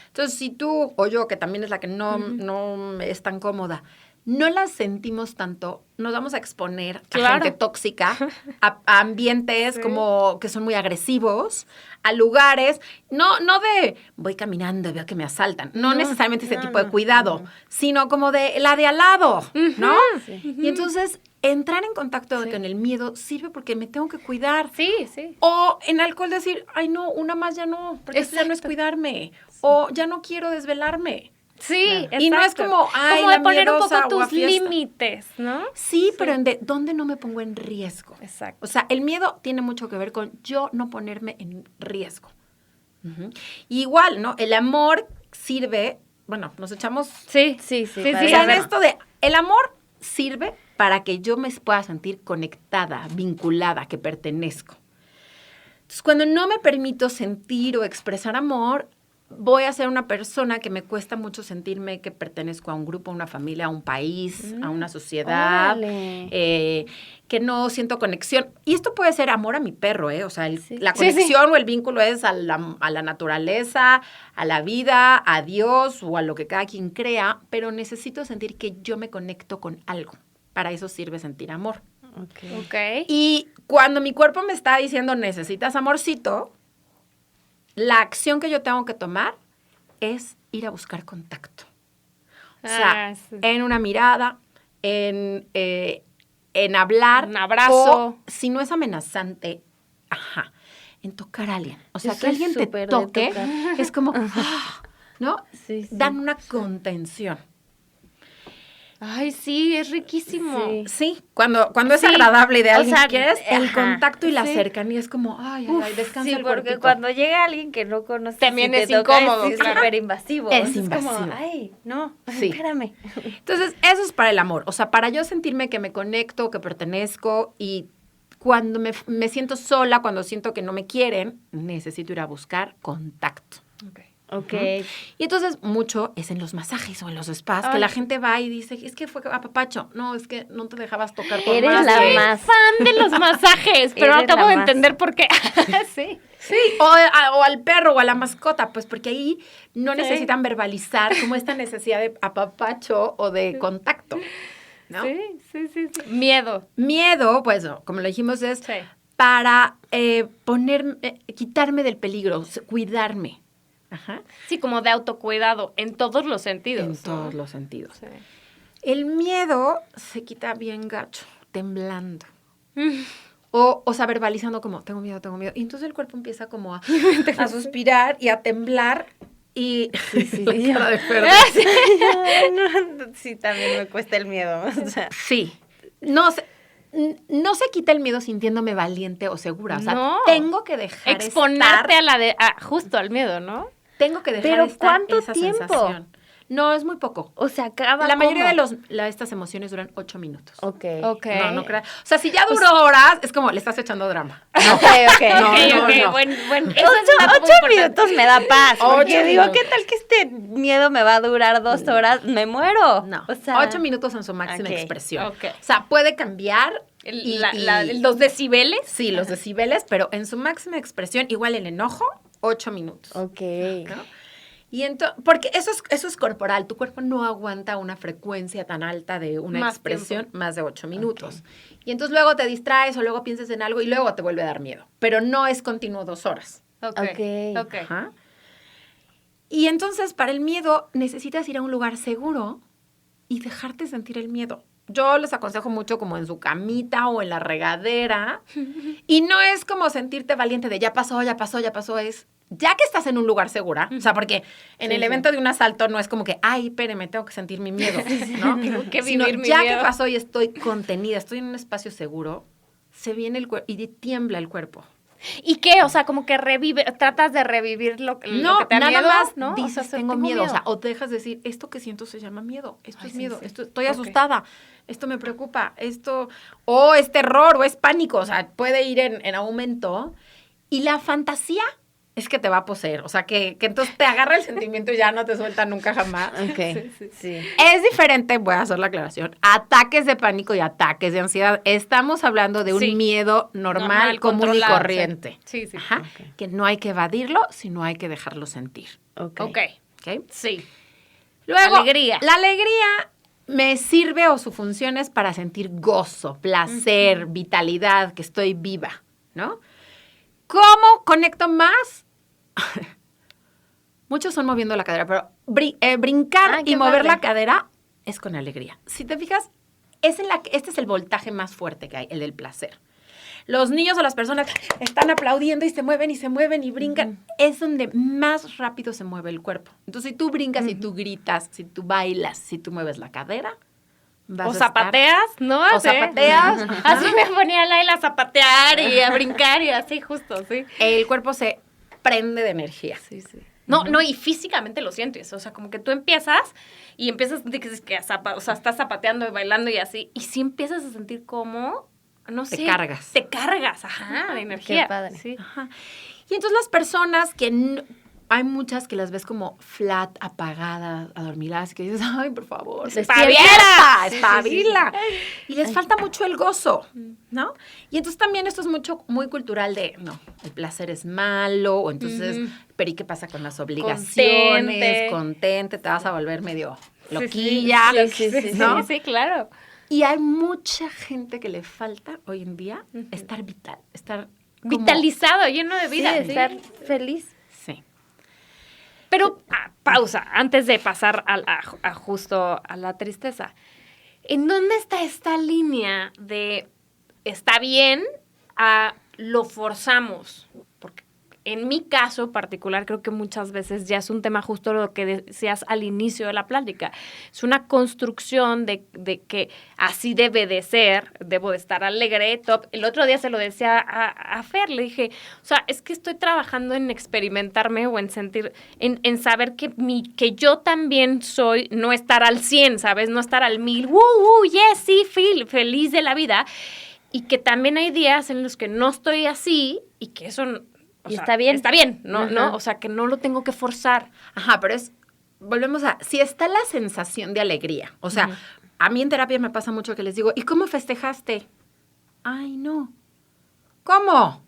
Speaker 3: Entonces, si tú o yo, que también es la que no es tan cómoda, no la sentimos tanto, nos vamos a exponer a gente tóxica, a ambientes como que son muy agresivos, a lugares, no de voy caminando y veo que me asaltan, no necesariamente ese tipo de cuidado, sino como de la de al lado, ¿no? Sí. Y entonces entrar en contacto con el miedo sirve porque me tengo que cuidar.
Speaker 2: Sí, sí.
Speaker 3: O en alcohol decir, ay no, una más ya no, porque eso ya no es cuidarme. Sí. O ya no quiero desvelarme.
Speaker 2: Sí, exacto.
Speaker 3: Y no es como, ay,
Speaker 2: como de poner un poco
Speaker 3: tus
Speaker 2: límites, ¿no?
Speaker 3: Sí, pero ¿dónde no me pongo en riesgo?
Speaker 2: Exacto.
Speaker 3: O sea, el miedo tiene mucho que ver con yo no ponerme en riesgo. Y igual, ¿no? El amor sirve, bueno, nos echamos...
Speaker 2: Sí.
Speaker 3: O sea, en esto de, el amor sirve para que yo me pueda sentir conectada, vinculada, que pertenezco. Entonces, cuando no me permito sentir o expresar amor, voy a ser una persona que me cuesta mucho sentirme que pertenezco a un grupo, a una familia, a un país, a una sociedad, que no siento conexión. Y esto puede ser amor a mi perro, ¿eh? O sea, la conexión o el vínculo es a la naturaleza, a la vida, a Dios o a lo que cada quien crea, pero necesito sentir que yo me conecto con algo. Para eso sirve sentir amor.
Speaker 2: Okay.
Speaker 3: Y cuando mi cuerpo me está diciendo necesitas amorcito, la acción que yo tengo que tomar es ir a buscar contacto. O sea, en una mirada, en hablar.
Speaker 2: Un abrazo.
Speaker 3: O, si no es amenazante, en tocar a alguien. O sea, que alguien te toque, es como, ¿no?
Speaker 1: Sí.
Speaker 3: Dan una contención.
Speaker 2: Ay, sí, es riquísimo.
Speaker 3: Sí, cuando es agradable y de alguien que quieres, el
Speaker 1: ajá,
Speaker 3: contacto y la cercanía es como, ay, descansa el cuerpito.
Speaker 1: Porque cuando llega alguien que no conoces
Speaker 2: también es
Speaker 1: toca,
Speaker 2: incómodo,
Speaker 1: es súper invasivo.
Speaker 3: Es invasivo.
Speaker 1: como, ay, no, espérame.
Speaker 3: Entonces, eso es para el amor. O sea, para yo sentirme que me conecto, que pertenezco y cuando me siento sola, cuando siento que no me quieren, necesito ir a buscar contacto.
Speaker 1: Okay.
Speaker 3: Y entonces mucho es en los masajes o en los spas, que la gente va y dice, es que fue a papacho. No, es que no te dejabas tocar por
Speaker 1: Eres
Speaker 3: más.
Speaker 1: la más
Speaker 2: fan de los masajes, pero acabo de entender por qué.
Speaker 3: Sí. O al perro o a la mascota, pues porque ahí no necesitan verbalizar como esta necesidad de apapacho o de contacto, ¿no?
Speaker 2: Sí. Miedo,
Speaker 3: pues, como lo dijimos, es para quitarme del peligro, cuidarme. Ajá.
Speaker 2: Sí, como de autocuidado, en todos los sentidos.
Speaker 3: En todos los sentidos.
Speaker 2: Sí.
Speaker 3: El miedo se quita bien gacho, temblando. O sea, verbalizando como, tengo miedo. Y entonces el cuerpo empieza como a suspirar y a temblar. Y la cara de Fer.
Speaker 1: Sí, también me cuesta el miedo. O sea.
Speaker 3: Sí. No se quita el miedo sintiéndome valiente o segura. O sea, tengo que dejar
Speaker 2: exponerte justo al miedo, ¿no?
Speaker 3: Tengo que dejar
Speaker 1: ¿Pero cuánto
Speaker 3: esa
Speaker 1: tiempo?
Speaker 3: sensación. No, es muy poco.
Speaker 1: O sea, acaba
Speaker 3: la mayoría de estas emociones duran 8 minutos.
Speaker 1: Ok.
Speaker 3: No creas. O sea, si ya duró horas, es como le estás echando drama.
Speaker 1: No. Ok.
Speaker 2: No. Bueno.
Speaker 1: 8 minutos me da paz. Porque digo,
Speaker 3: minutos.
Speaker 1: ¿qué tal que este miedo me va a durar 2 horas? Me muero.
Speaker 3: No.
Speaker 1: O sea,
Speaker 3: 8 minutos en su máxima expresión.
Speaker 2: Okay.
Speaker 3: O sea, puede cambiar.
Speaker 2: ¿Los decibeles?
Speaker 3: Sí, los decibeles, pero en su máxima expresión, igual el enojo, 8 minutos.
Speaker 1: Ok.
Speaker 3: ¿No? Y porque eso es corporal. Tu cuerpo no aguanta una frecuencia tan alta de una expresión más de 8 minutos. Okay. Y entonces luego te distraes o luego piensas en algo y luego te vuelve a dar miedo. Pero no es continuo 2 horas.
Speaker 2: Ok.
Speaker 3: Ajá. Y entonces para el miedo necesitas ir a un lugar seguro y dejarte sentir el miedo. Yo les aconsejo mucho como en su camita o en la regadera. Y no es como sentirte valiente de ya pasó, es ya que estás en un lugar segura. O sea, porque en el evento de un asalto no es como que, ay, espérame, tengo que sentir mi miedo, ¿no?
Speaker 2: Tengo que
Speaker 3: vivir
Speaker 2: mi
Speaker 3: ya
Speaker 2: miedo.
Speaker 3: que pasó y estoy contenida, estoy en un espacio seguro, se viene el cuerpo y tiembla el cuerpo.
Speaker 2: ¿Y qué? O sea, como que tratas de revivir lo que te da
Speaker 3: nada
Speaker 2: miedo,
Speaker 3: más
Speaker 2: ¿no?
Speaker 3: dices,
Speaker 2: O sea,
Speaker 3: tengo miedo. O dejas de decir, esto que siento se llama miedo. Esto es miedo.
Speaker 2: Sí.
Speaker 3: Estoy asustada. Esto me preocupa. O es terror, o es pánico. O sea, puede ir en aumento. Y la fantasía es que te va a poseer. O sea, que entonces te agarra el sentimiento y ya no te suelta nunca jamás.
Speaker 1: Ok, sí.
Speaker 3: Es diferente, voy a hacer la aclaración, ataques de pánico y ataques de ansiedad. Estamos hablando de un miedo normal, común y corriente.
Speaker 2: Sí.
Speaker 3: Ajá. Que no hay que evadirlo, sino hay que dejarlo sentir.
Speaker 2: Ok.
Speaker 3: ¿Ok?
Speaker 2: Sí.
Speaker 3: Luego,
Speaker 2: Alegría.
Speaker 3: la alegría me sirve o su función es para sentir gozo, placer, vitalidad, que estoy viva, ¿no? ¿Cómo conecto más? Muchos son moviendo la cadera, pero brincar y mover
Speaker 1: padre.
Speaker 3: la cadera es con alegría. Si te fijas, este es el voltaje más fuerte que hay, el del placer. Los niños o las personas están aplaudiendo y se mueven y brincan. Es donde más rápido se mueve el cuerpo. Entonces, si tú brincas, si tú gritas, si tú bailas, si tú mueves la cadera, vas
Speaker 2: O
Speaker 3: a estar-
Speaker 2: zapateas, ¿no?
Speaker 3: O zapateas.
Speaker 2: Así me ponía Laila a zapatear y a brincar y así justo, sí.
Speaker 3: El cuerpo se prende de energía.
Speaker 1: Sí.
Speaker 2: No, y físicamente lo sientes, o sea, como que tú empiezas estás zapateando y bailando y así, y sí empiezas a sentir como, no sé.
Speaker 3: Te cargas.
Speaker 2: De energía.
Speaker 1: Qué padre.
Speaker 2: Sí.
Speaker 3: Ajá. Y entonces las personas que hay muchas que las ves como flat, apagadas, adormiladas, que dices, ay, por favor,
Speaker 2: ¡Espabila!
Speaker 3: espabila. Y les falta mucho el gozo, ¿no? Y entonces también esto es muy cultural de, no, el placer es malo, o entonces, pero ¿y qué pasa con las obligaciones? Contente, te vas a volver medio loquilla, ¿no?
Speaker 2: Sí, claro.
Speaker 3: Y hay mucha gente que le falta hoy en día estar vital, estar como-
Speaker 2: Vitalizado, lleno de vida.
Speaker 1: Sí, estar feliz.
Speaker 3: Sí.
Speaker 2: Pero, pausa, antes de pasar a justo a la tristeza. ¿En dónde está esta línea de está bien a lo forzamos? Porque en mi caso particular creo que muchas veces ya es un tema justo lo que decías al inicio de la plática. Es una construcción de que así debe de ser, debo de estar alegre, top. El otro día se lo decía a Fer, le dije, o sea, es que estoy trabajando en experimentarme o en sentir, en saber que yo también soy, no estar al 100, ¿sabes? No estar al 1000, yes, sí, feliz de la vida. Y que también hay días en los que no estoy así y que eso...
Speaker 1: Y está bien.
Speaker 2: Está bien, ¿no?
Speaker 1: Ajá.
Speaker 2: ¿No? O sea, que no lo tengo que forzar.
Speaker 3: Ajá, pero volvemos a, si está la sensación de alegría, o sea, a mí en terapia me pasa mucho que les digo, ¿y cómo festejaste? Ay, no. ¿Cómo?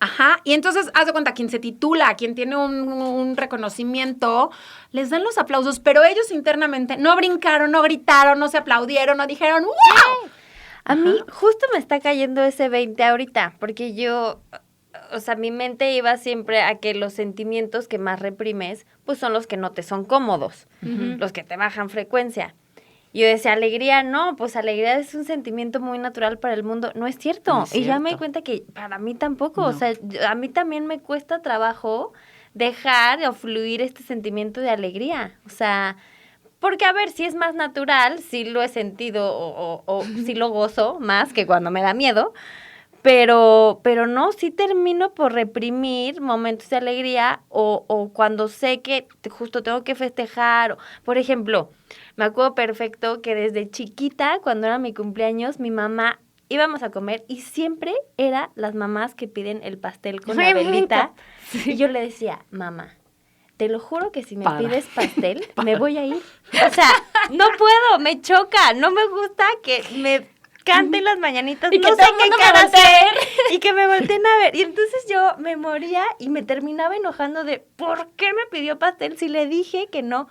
Speaker 3: Ajá, y entonces, haz de cuenta, quien se titula, quien tiene un reconocimiento, les dan los aplausos, pero ellos internamente no brincaron, no gritaron, no se aplaudieron, no dijeron, ¡wow!
Speaker 1: A mí justo me está cayendo ese 20 ahorita, porque yo, o sea, mi mente iba siempre a que los sentimientos que más reprimes, pues son los que no te son cómodos, los que te bajan frecuencia. Y yo decía, alegría, no, pues alegría es un sentimiento muy natural para el mundo. No es cierto.
Speaker 3: No es
Speaker 1: Y ya me di
Speaker 3: cierto.
Speaker 1: cuenta que para mí tampoco,
Speaker 3: No.
Speaker 1: o sea, a mí también me cuesta trabajo dejar o fluir este sentimiento de alegría. O sea, porque a ver, si es más natural, sí lo he sentido o sí lo gozo más que cuando me da miedo, pero no, sí termino por reprimir momentos de alegría o cuando sé que justo tengo que festejar. Por ejemplo, me acuerdo perfecto que desde chiquita, cuando era mi cumpleaños, mi mamá íbamos a comer y siempre era las mamás que piden el pastel con la
Speaker 2: Ay,
Speaker 1: velita.
Speaker 2: bonito.
Speaker 1: Y yo le decía, mamá, te lo juro que si me
Speaker 3: Para.
Speaker 1: pides pastel, me voy a ir. O sea, no puedo, me choca, no me gusta que me canten las mañanitas,
Speaker 2: Y
Speaker 1: no
Speaker 2: que
Speaker 1: sé
Speaker 2: todo el
Speaker 1: qué
Speaker 2: mundo me
Speaker 1: cara
Speaker 2: voltee a
Speaker 1: hacer, y que me volteen a ver. Y entonces yo me moría y me terminaba enojando de, ¿por qué me pidió pastel si le dije que no?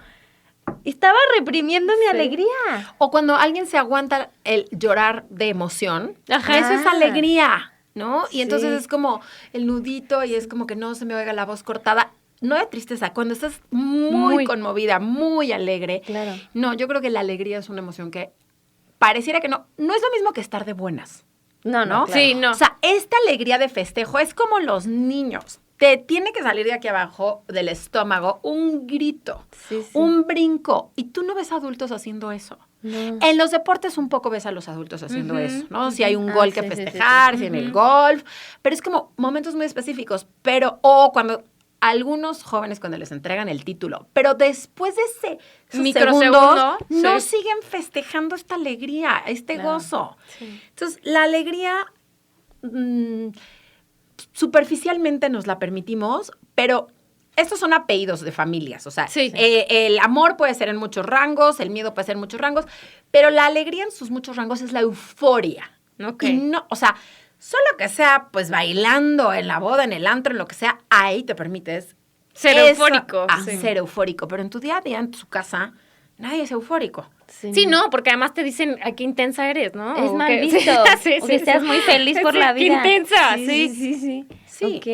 Speaker 1: Estaba reprimiendo mi alegría.
Speaker 3: O cuando alguien se aguanta el llorar de emoción,
Speaker 2: Ajá.
Speaker 3: eso es alegría, ¿no? Y entonces
Speaker 1: Sí.
Speaker 3: es como el nudito y es como que no se me oiga la voz cortada. No de tristeza, cuando estás muy conmovida, muy alegre.
Speaker 1: Claro.
Speaker 3: No, yo creo que la alegría es una emoción que pareciera que no es lo mismo que estar de buenas.
Speaker 1: No,
Speaker 3: ¿No?
Speaker 1: claro.
Speaker 2: Sí, no.
Speaker 3: O sea, esta alegría de festejo es como los niños. Te tiene que salir de aquí abajo del estómago un grito,
Speaker 1: Sí, sí.
Speaker 3: un brinco. Y tú no ves adultos haciendo eso.
Speaker 1: No.
Speaker 3: En los deportes un poco ves a los adultos haciendo eso, ¿no? Si hay un
Speaker 1: Ah,
Speaker 3: gol que
Speaker 1: sí, sí, sí,
Speaker 3: festejar,
Speaker 1: sí.
Speaker 3: si en el golf, pero es como momentos muy específicos, o cuando algunos jóvenes cuando les entregan el título, pero después de esos
Speaker 2: Microsegundo,
Speaker 3: segundos no
Speaker 2: sí.
Speaker 3: siguen festejando esta alegría, este
Speaker 1: Claro.
Speaker 3: gozo.
Speaker 2: Sí.
Speaker 3: Entonces, la alegría superficialmente nos la permitimos, pero estos son apellidos de familias, o sea,
Speaker 2: Sí.
Speaker 3: el amor puede ser en muchos rangos, el miedo puede ser en muchos rangos, pero la alegría en sus muchos rangos es la euforia.
Speaker 2: Ok.
Speaker 3: Y no, o sea, solo que sea pues bailando en la boda, en el antro, en lo que sea, ahí te permites
Speaker 2: Ser eufórico. Sí.
Speaker 3: ser eufórico, pero en tu día a día, en tu casa, nadie es eufórico.
Speaker 2: Sí, no, porque además te dicen, ay, qué intensa eres, ¿no?
Speaker 1: Es
Speaker 2: O
Speaker 1: mal
Speaker 2: que-
Speaker 1: visto.
Speaker 2: Sí,
Speaker 1: O que seas muy feliz por
Speaker 2: Sí,
Speaker 1: la vida.
Speaker 2: Qué intensa,
Speaker 1: Sí.
Speaker 3: Sí.
Speaker 1: Ok.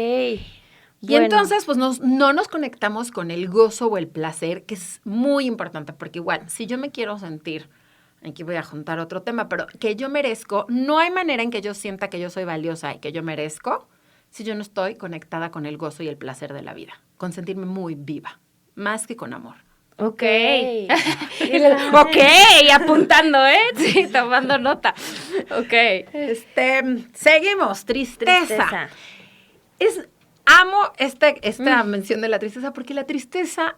Speaker 3: Y
Speaker 1: Bueno.
Speaker 3: entonces, pues no nos conectamos con el gozo o el placer, que es muy importante, porque igual, si yo me quiero sentir, aquí voy a juntar otro tema, pero que yo merezco, no hay manera en que yo sienta que yo soy valiosa y que yo merezco si yo no estoy conectada con el gozo y el placer de la vida, con sentirme muy viva, más que con amor.
Speaker 1: Ok.
Speaker 2: Ok, apuntando, ¿eh? Sí, tomando nota. Ok.
Speaker 3: Seguimos, tristeza. Amo esta mención de la tristeza porque la tristeza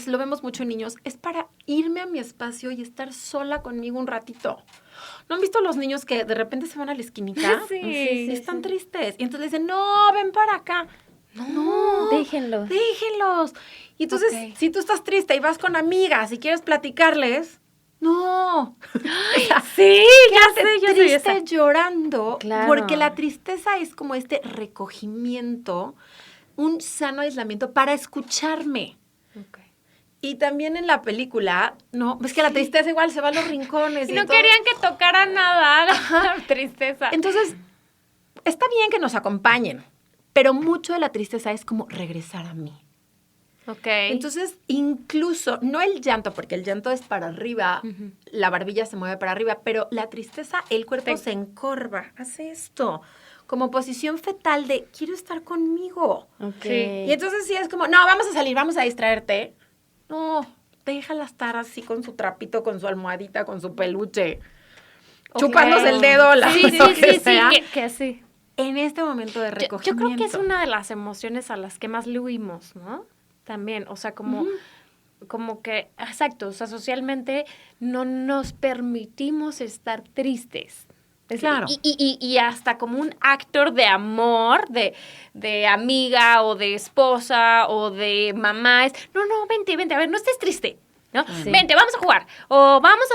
Speaker 3: lo vemos mucho en niños, es para irme a mi espacio y estar sola conmigo un ratito. ¿No han visto los niños que de repente se van a la esquinita?
Speaker 2: Sí.
Speaker 3: Y están tristes. Y entonces le dicen, no, ven para acá. No,
Speaker 1: Déjenlos.
Speaker 3: déjenlos. Y entonces,
Speaker 2: Ok.
Speaker 3: si tú estás triste y vas con amigas y quieres platicarles, no. O sea,
Speaker 2: Sí,
Speaker 3: quédate
Speaker 2: yo soy
Speaker 3: triste
Speaker 2: esa.
Speaker 3: llorando,
Speaker 1: Claro.
Speaker 3: porque la tristeza es como este recogimiento, un sano aislamiento para escucharme.
Speaker 2: Ok.
Speaker 3: Y también en la película, no, es que la tristeza igual se va a los rincones.
Speaker 2: Y
Speaker 3: y
Speaker 2: no
Speaker 3: todo.
Speaker 2: querían que tocara nada, la tristeza.
Speaker 3: Entonces, está bien que nos acompañen, pero mucho de la tristeza es como regresar a mí.
Speaker 2: Ok.
Speaker 3: Entonces, incluso, no el llanto, porque el llanto es para arriba, la barbilla se mueve para arriba, pero la tristeza, el cuerpo se encorva, hace esto, como posición fetal de quiero estar conmigo.
Speaker 1: Ok.
Speaker 2: Sí.
Speaker 3: Y entonces sí es como, no, vamos a salir, vamos a distraerte. No, déjala estar así con su trapito, con su almohadita, con su peluche, chupándose el dedo,
Speaker 2: Sí,
Speaker 3: lo que
Speaker 2: sí,
Speaker 3: sea.
Speaker 2: que sí.
Speaker 3: En este momento de
Speaker 2: Yo
Speaker 3: recogimiento.
Speaker 2: creo que es una de las emociones a las que más le huimos, ¿no? También, o sea, como que, exacto, o sea, socialmente no nos permitimos estar tristes.
Speaker 3: Claro.
Speaker 2: Y hasta como un actor de amor, de amiga o de esposa o de mamá, es, no, vente, a ver, no estés triste, ¿no?
Speaker 1: Sí.
Speaker 2: Vente, vamos a jugar, o vamos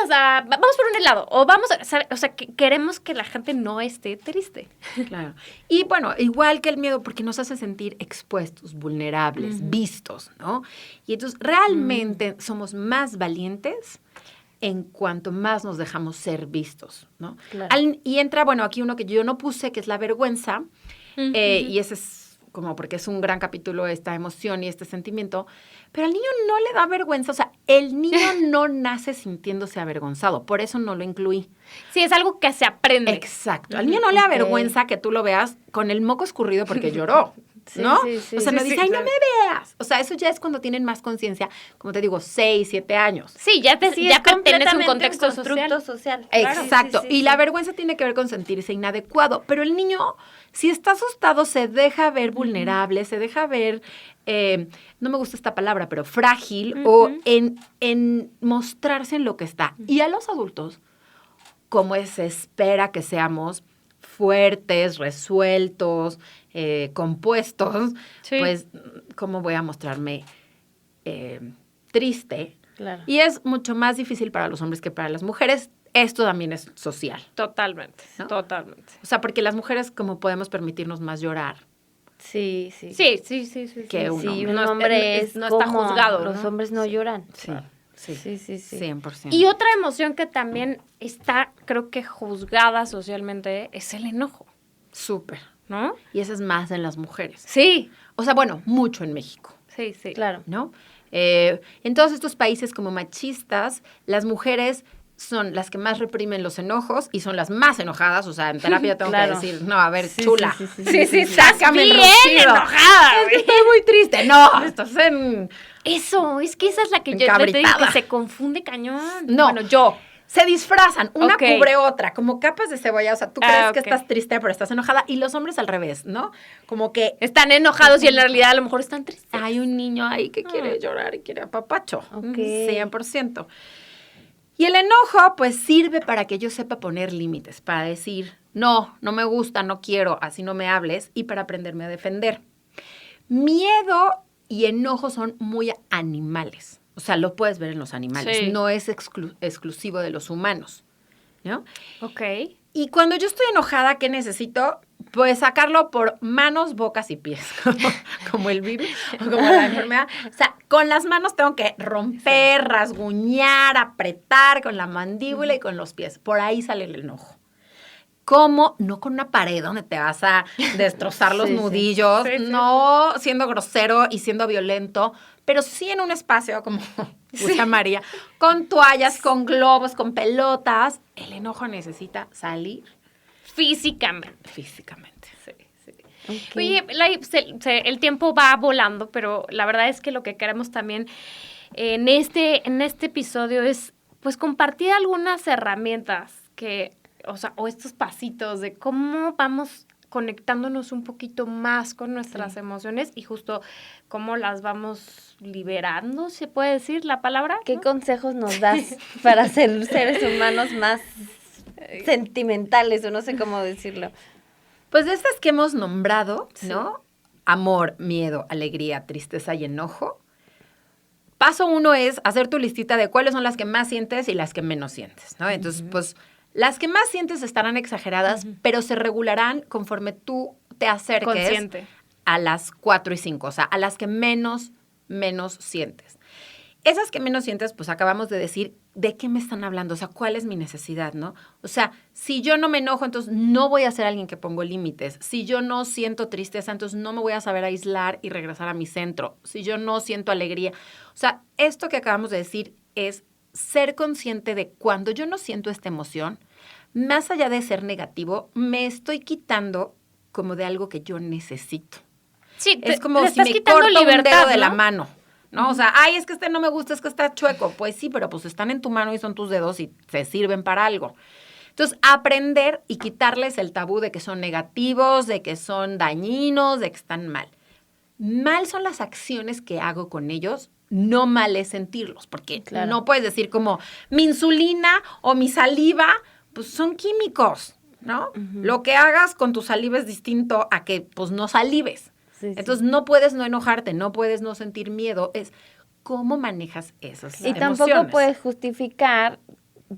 Speaker 2: por un helado, o vamos a, ¿sabe? O sea, que queremos que la gente no esté triste.
Speaker 3: Claro. Y bueno, igual que el miedo, porque nos hace sentir expuestos, vulnerables, vistos, ¿no? Y entonces realmente somos más valientes en cuanto más nos dejamos ser vistos, ¿no?
Speaker 1: Claro.
Speaker 3: Y entra, bueno, aquí uno que yo no puse, que es la vergüenza, y ese es como porque es un gran capítulo esta emoción y este sentimiento, pero al niño no le da vergüenza, o sea, el niño no nace sintiéndose avergonzado, por eso no lo incluí.
Speaker 2: Sí, es algo que se aprende.
Speaker 3: Exacto. Al niño no le da
Speaker 1: Ok.
Speaker 3: vergüenza que tú lo veas con el moco escurrido porque lloró, ¿no?
Speaker 1: Sí.
Speaker 3: O sea, no
Speaker 2: Sí,
Speaker 3: dice,
Speaker 2: sí,
Speaker 3: ay,
Speaker 2: claro.
Speaker 3: no me veas. O sea, eso ya es cuando tienen más conciencia, como te digo, 6, 7 años.
Speaker 2: Sí, ya
Speaker 1: Sí,
Speaker 2: ya
Speaker 1: es
Speaker 2: pertenece a un
Speaker 1: completamente
Speaker 2: contexto
Speaker 1: constructo
Speaker 2: social.
Speaker 1: social. Claro.
Speaker 3: Exacto.
Speaker 1: Sí, sí,
Speaker 3: Y
Speaker 1: sí.
Speaker 3: la vergüenza tiene que ver con sentirse inadecuado. Pero el niño, si está asustado, se deja ver vulnerable, se deja ver, no me gusta esta palabra, pero frágil o en mostrarse en lo que está. Y a los adultos, como se espera que seamos fuertes, resueltos, compuestos,
Speaker 2: Sí.
Speaker 3: pues, ¿cómo voy a mostrarme triste?
Speaker 1: Claro.
Speaker 3: Y es mucho más difícil para los hombres que para las mujeres. Esto también es social,
Speaker 2: Totalmente,
Speaker 3: ¿no?
Speaker 2: totalmente.
Speaker 3: O sea, porque las mujeres como podemos permitirnos más llorar.
Speaker 1: Sí.
Speaker 2: Sí.
Speaker 3: Que un
Speaker 1: Sí,
Speaker 3: hombre.
Speaker 1: un
Speaker 2: No es-
Speaker 1: hombre es
Speaker 2: no está
Speaker 1: como
Speaker 2: juzgado,
Speaker 1: los
Speaker 2: ¿no?
Speaker 1: hombres no lloran.
Speaker 3: Sí. 100%.
Speaker 2: Y otra emoción que también está, creo que juzgada socialmente, es el enojo,
Speaker 3: Súper.
Speaker 2: ¿no?
Speaker 3: Y eso es más en las mujeres.
Speaker 2: Sí,
Speaker 3: O sea, bueno, mucho en México,
Speaker 2: sí.
Speaker 1: Claro.
Speaker 3: ¿no? En todos estos países como machistas, las mujeres son las que más reprimen los enojos y son las más enojadas. O sea, en terapia tengo
Speaker 1: Claro.
Speaker 3: que decir, no, a ver,
Speaker 1: Sí,
Speaker 3: chula.
Speaker 2: Sí, estás
Speaker 3: sácame el
Speaker 2: bien
Speaker 3: rugido.
Speaker 2: enojada,
Speaker 3: Es que
Speaker 2: güey.
Speaker 3: estoy muy triste. No, estás en...
Speaker 2: Eso, es que esa es la que yo te digo
Speaker 3: Encabritada.
Speaker 2: que se confunde cañón.
Speaker 3: No.
Speaker 2: Bueno, yo.
Speaker 3: Se disfrazan, una
Speaker 2: Ok.
Speaker 3: cubre otra, como capas de cebolla. O sea, tú crees que
Speaker 2: Ok.
Speaker 3: estás triste, pero estás enojada. Y los hombres al revés, ¿no? Como que
Speaker 2: Están enojados y en realidad a lo mejor están tristes.
Speaker 3: hay un niño ahí que quiere llorar y quiere apapacho.
Speaker 1: Ok.
Speaker 3: 100%. Y el enojo, pues, sirve para que yo sepa poner límites, para decir, no me gusta, no quiero, así no me hables, y para aprenderme a defender. Miedo y enojo son muy animales. O sea, lo puedes ver en los animales.
Speaker 2: Sí.
Speaker 3: No es exclusivo de los humanos, ¿no?
Speaker 2: Ok.
Speaker 3: Y cuando yo estoy enojada, ¿qué necesito? Pues sacarlo por manos, bocas y pies, como el virus o como la enfermedad. O sea, con las manos tengo que romper, rasguñar, apretar con la mandíbula y con los pies. Por ahí sale el enojo. ¿Cómo? No con una pared donde te vas a destrozar los
Speaker 1: Sí, sí.
Speaker 3: nudillos,
Speaker 2: Sí, sí.
Speaker 3: no siendo grosero y siendo violento, pero sí en un espacio como usa María, con toallas, con globos, con pelotas. El enojo necesita salir
Speaker 2: Físicamente.
Speaker 3: físicamente.
Speaker 2: Sí, sí.
Speaker 1: Ok.
Speaker 2: Oye, el tiempo va volando, pero la verdad es que lo que queremos también en este episodio es pues compartir algunas herramientas que, o sea, o estos pasitos de cómo vamos conectándonos un poquito más con nuestras emociones y justo cómo las vamos liberando, ¿se puede decir la palabra?
Speaker 1: ¿Qué
Speaker 2: ¿no?
Speaker 1: consejos nos das para ser seres humanos más sentimentales o no sé cómo decirlo?
Speaker 3: Pues de estas que hemos nombrado,
Speaker 2: Sí.
Speaker 3: ¿no? Amor, miedo, alegría, tristeza y enojo. Paso 1 es hacer tu listita de cuáles son las que más sientes y las que menos sientes, ¿no? Entonces, pues, las que más sientes estarán exageradas, pero se regularán conforme tú te acerques
Speaker 2: Consciente.
Speaker 3: a las 4 y 5, o sea, a las que menos sientes. Esas que menos sientes, pues acabamos de decir, ¿de qué me están hablando? O sea, ¿cuál es mi necesidad, no? O sea, si yo no me enojo, entonces no voy a ser alguien que pongo límites. Si yo no siento tristeza, entonces no me voy a saber aislar y regresar a mi centro. Si yo no siento alegría. O sea, esto que acabamos de decir es ser consciente de cuando yo no siento esta emoción, más allá de ser negativo, me estoy quitando como de algo que yo necesito.
Speaker 2: Sí,
Speaker 3: Es como
Speaker 2: le
Speaker 3: si
Speaker 2: estás
Speaker 3: me
Speaker 2: quitando
Speaker 3: corto un
Speaker 2: libertad,
Speaker 3: dedo de la
Speaker 2: ¿no?
Speaker 3: mano, ¿no? O sea, ay, es que este no me gusta, es que está chueco. Pues sí, pero pues están en tu mano y son tus dedos y te sirven para algo. Entonces, aprender y quitarles el tabú de que son negativos, de que son dañinos, de que están mal. Mal son las acciones que hago con ellos, no mal es sentirlos, porque
Speaker 1: Claro.
Speaker 3: no puedes decir como mi insulina o mi saliva, pues son químicos, ¿no? Lo que hagas con tu saliva es distinto a que pues no salives.
Speaker 1: Sí, sí.
Speaker 3: Entonces no puedes no enojarte, no puedes no sentir miedo, es cómo manejas esas
Speaker 1: Y
Speaker 3: emociones.
Speaker 1: tampoco puedes justificar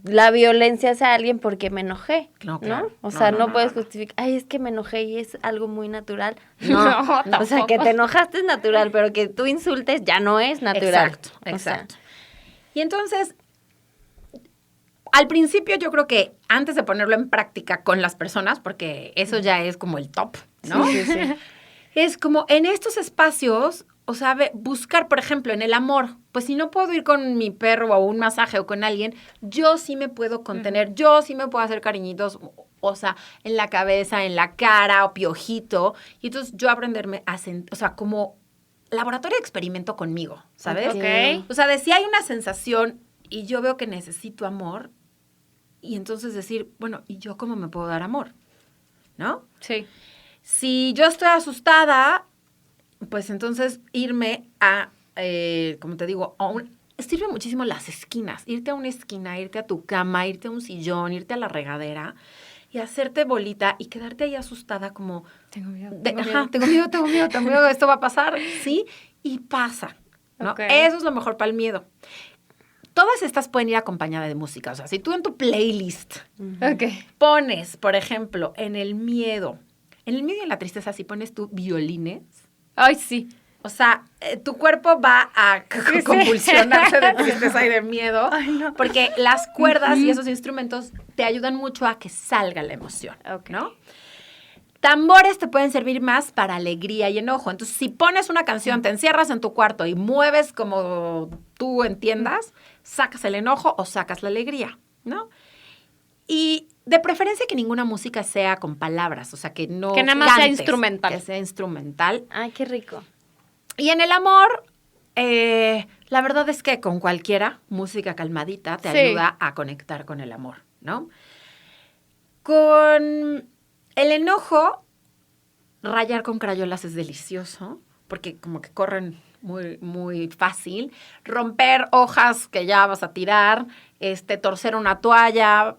Speaker 1: la violencia hacia alguien porque me enojé,
Speaker 3: No,
Speaker 1: ¿no?
Speaker 3: claro.
Speaker 1: O sea,
Speaker 3: No,
Speaker 1: no,
Speaker 3: no,
Speaker 1: puedes
Speaker 3: no, no.
Speaker 1: justificar, ay, es que me enojé y es algo muy natural.
Speaker 3: No,
Speaker 1: O sea, que te enojaste es natural, pero que tú insultes ya no es natural.
Speaker 3: Exacto,
Speaker 1: O sea,
Speaker 3: exacto. Y entonces, al principio yo creo que antes de ponerlo en práctica con las personas, porque eso ya es como el top, ¿no?
Speaker 1: sí, sí, sí.
Speaker 3: Es como en estos espacios, o sea, buscar, por ejemplo, en el amor, pues si no puedo ir con mi perro a un masaje o con alguien, yo sí me puedo contener, yo sí me puedo hacer cariñitos, o sea, en la cabeza, en la cara o piojito, y entonces yo aprenderme a sentir, o sea, como laboratorio de experimento conmigo, ¿sabes?
Speaker 2: Ok.
Speaker 3: O sea, de si hay una sensación y yo veo que necesito amor, y entonces decir, bueno, ¿y yo cómo me puedo dar amor? ¿No?
Speaker 2: Sí.
Speaker 3: Si yo estoy asustada, pues entonces irme a, como te digo, sirve muchísimo las esquinas. Irte a una esquina, irte a tu cama, irte a un sillón, irte a la regadera y hacerte bolita y quedarte ahí asustada como,
Speaker 2: Tengo miedo.
Speaker 3: tengo miedo, esto va a pasar, ¿sí? Y pasa, ¿no?
Speaker 2: Ok.
Speaker 3: Eso es lo mejor para el miedo. Todas estas pueden ir acompañadas de música. O sea, si tú en tu playlist
Speaker 2: Ok.
Speaker 3: pones, por ejemplo, en el miedo y en la tristeza, si pones tú violines,
Speaker 2: Ay, sí.
Speaker 3: o sea, tu cuerpo va a convulsionarse de tristeza y de miedo, porque las cuerdas y esos instrumentos te ayudan mucho a que salga la emoción,
Speaker 2: Ok.
Speaker 3: ¿no? Tambores te pueden servir más para alegría y enojo. Entonces, si pones una canción, te encierras en tu cuarto y mueves como tú entiendas, sacas el enojo o sacas la alegría, ¿no? Y de preferencia que ninguna música sea con palabras, o sea, que no
Speaker 2: Que nada más sea
Speaker 3: cantes,
Speaker 2: instrumental.
Speaker 3: que sea instrumental.
Speaker 1: Ay, qué rico.
Speaker 3: Y en el amor, la verdad es que con cualquiera, música calmadita te
Speaker 2: Sí.
Speaker 3: ayuda a conectar con el amor, ¿no? Con el enojo, rayar con crayolas es delicioso, porque como que corren muy, muy fácil. Romper hojas que ya vas a tirar, torcer una toalla,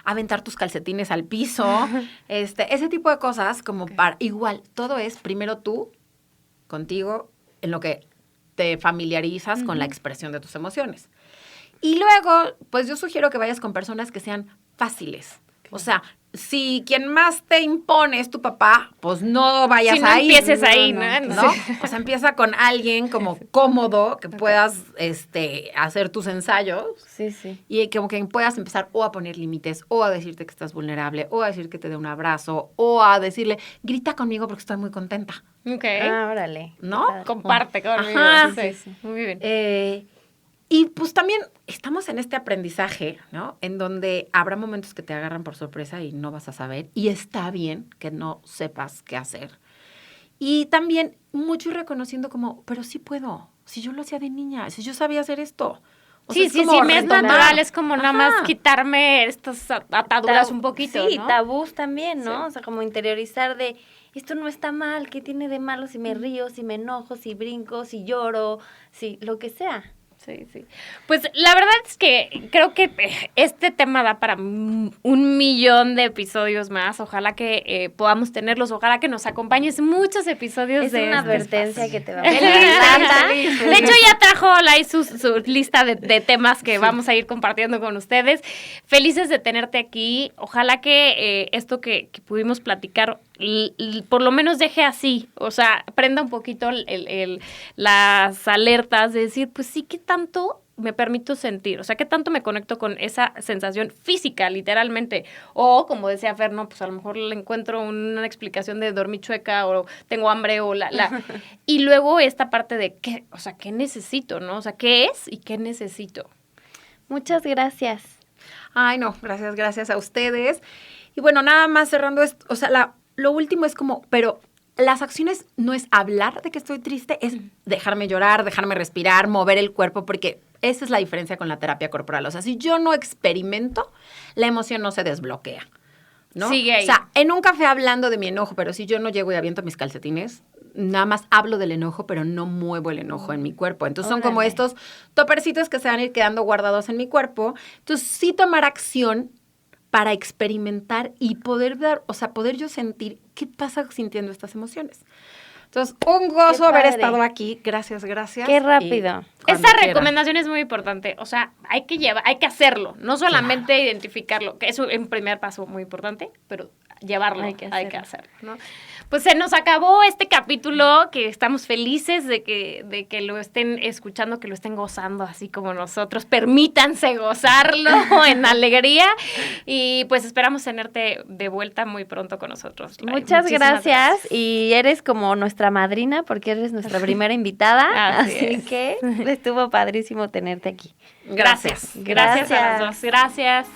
Speaker 3: aventar tus calcetines al piso, ese tipo de cosas como para, igual, todo es primero tú, contigo, en lo que te familiarizas con la expresión de tus emociones. Y luego, pues yo sugiero que vayas con personas que sean fáciles. O sea, si quien más te impone es tu papá, pues no vayas
Speaker 2: Si no
Speaker 3: ahí.
Speaker 2: empieces ahí, ¿no?
Speaker 3: ¿No? O sea, empieza con alguien como cómodo, que puedas hacer tus ensayos.
Speaker 1: Sí, sí.
Speaker 3: Y como que puedas empezar o a poner límites, o a decirte que estás vulnerable, o a decir que te dé un abrazo, o a decirle, grita conmigo porque estoy muy contenta,
Speaker 2: Ok.
Speaker 1: Ah, órale.
Speaker 3: ¿no?
Speaker 1: Qué padre.
Speaker 2: Comparte conmigo.
Speaker 3: Ajá.
Speaker 2: Sí. Muy bien.
Speaker 3: Y pues también estamos en este aprendizaje, ¿no? En donde habrá momentos que te agarran por sorpresa y no vas a saber. Y está bien que no sepas qué hacer. Y también mucho ir reconociendo como, pero sí puedo. Si yo lo hacía de niña, si yo sabía hacer esto. O sea,
Speaker 2: Sí,
Speaker 3: como
Speaker 2: me es
Speaker 3: retomar.
Speaker 2: natural, es como nada más
Speaker 3: Ajá.
Speaker 2: quitarme estas ataduras un poquito,
Speaker 1: Sí,
Speaker 2: ¿no?
Speaker 1: tabús también, ¿no?
Speaker 2: Sí.
Speaker 1: O sea, como interiorizar de, esto no está mal, ¿qué tiene de malo si me río, si me enojo, si brinco, si lloro, si lo que sea?
Speaker 2: Sí. Pues la verdad es que creo que este tema da para 1,000,000 de episodios más. Ojalá que podamos tenerlos. Ojalá que nos acompañes muchos episodios
Speaker 1: Es
Speaker 2: de
Speaker 1: una
Speaker 2: este
Speaker 1: advertencia
Speaker 2: espacio.
Speaker 1: que te vamos a
Speaker 3: Feliz.
Speaker 2: De hecho, ya trajo Lai su lista de temas que vamos a ir compartiendo con ustedes. Felices de tenerte aquí. Ojalá que esto que pudimos platicar por lo menos deje así, o sea, prenda un poquito las alertas de decir, pues sí, ¿qué tanto me permito sentir? O sea, ¿qué tanto me conecto con esa sensación física, literalmente? O, como decía Fer, no, pues a lo mejor le encuentro una explicación de dormir chueca o tengo hambre o Y luego esta parte de, ¿qué? O sea, ¿qué necesito, no? O sea, ¿qué es y qué necesito?
Speaker 1: Muchas gracias.
Speaker 3: Ay, no, gracias a ustedes. Y bueno, nada más cerrando esto, o sea, lo último es como, pero las acciones no es hablar de que estoy triste, es dejarme llorar, dejarme respirar, mover el cuerpo, porque esa es la diferencia con la terapia corporal. O sea, si yo no experimento, la emoción no se desbloquea, ¿no?
Speaker 2: Sigue ahí.
Speaker 3: O sea, en un café hablando de mi enojo, pero si yo no llego y aviento mis calcetines, nada más hablo del enojo, pero no muevo el enojo en mi cuerpo. Entonces son como
Speaker 1: Órale.
Speaker 3: estos topercitos que se van a ir quedando guardados en mi cuerpo. Entonces sí tomar acción para experimentar y poder poder yo sentir qué pasa sintiendo estas emociones. Entonces, un gozo haber
Speaker 1: padre.
Speaker 3: estado aquí. Gracias.
Speaker 1: Qué rápido.
Speaker 2: Esa recomendación es muy importante. O sea, hay que hacerlo. No solamente identificarlo, que es un primer paso muy importante, pero llevarlo, hay que hacerlo, ¿no? Pues se nos acabó este capítulo, que estamos felices de que lo estén escuchando, que lo estén gozando así como nosotros. Permítanse gozarlo en alegría y pues esperamos tenerte de vuelta muy pronto con nosotros. Lai.
Speaker 1: Muchas
Speaker 2: Muchísimas
Speaker 1: gracias. Y eres como nuestra madrina porque eres nuestra primera invitada.
Speaker 2: Así
Speaker 1: Así
Speaker 2: es.
Speaker 1: que estuvo padrísimo tenerte aquí.
Speaker 3: Gracias.
Speaker 2: Gracias a las dos. Gracias.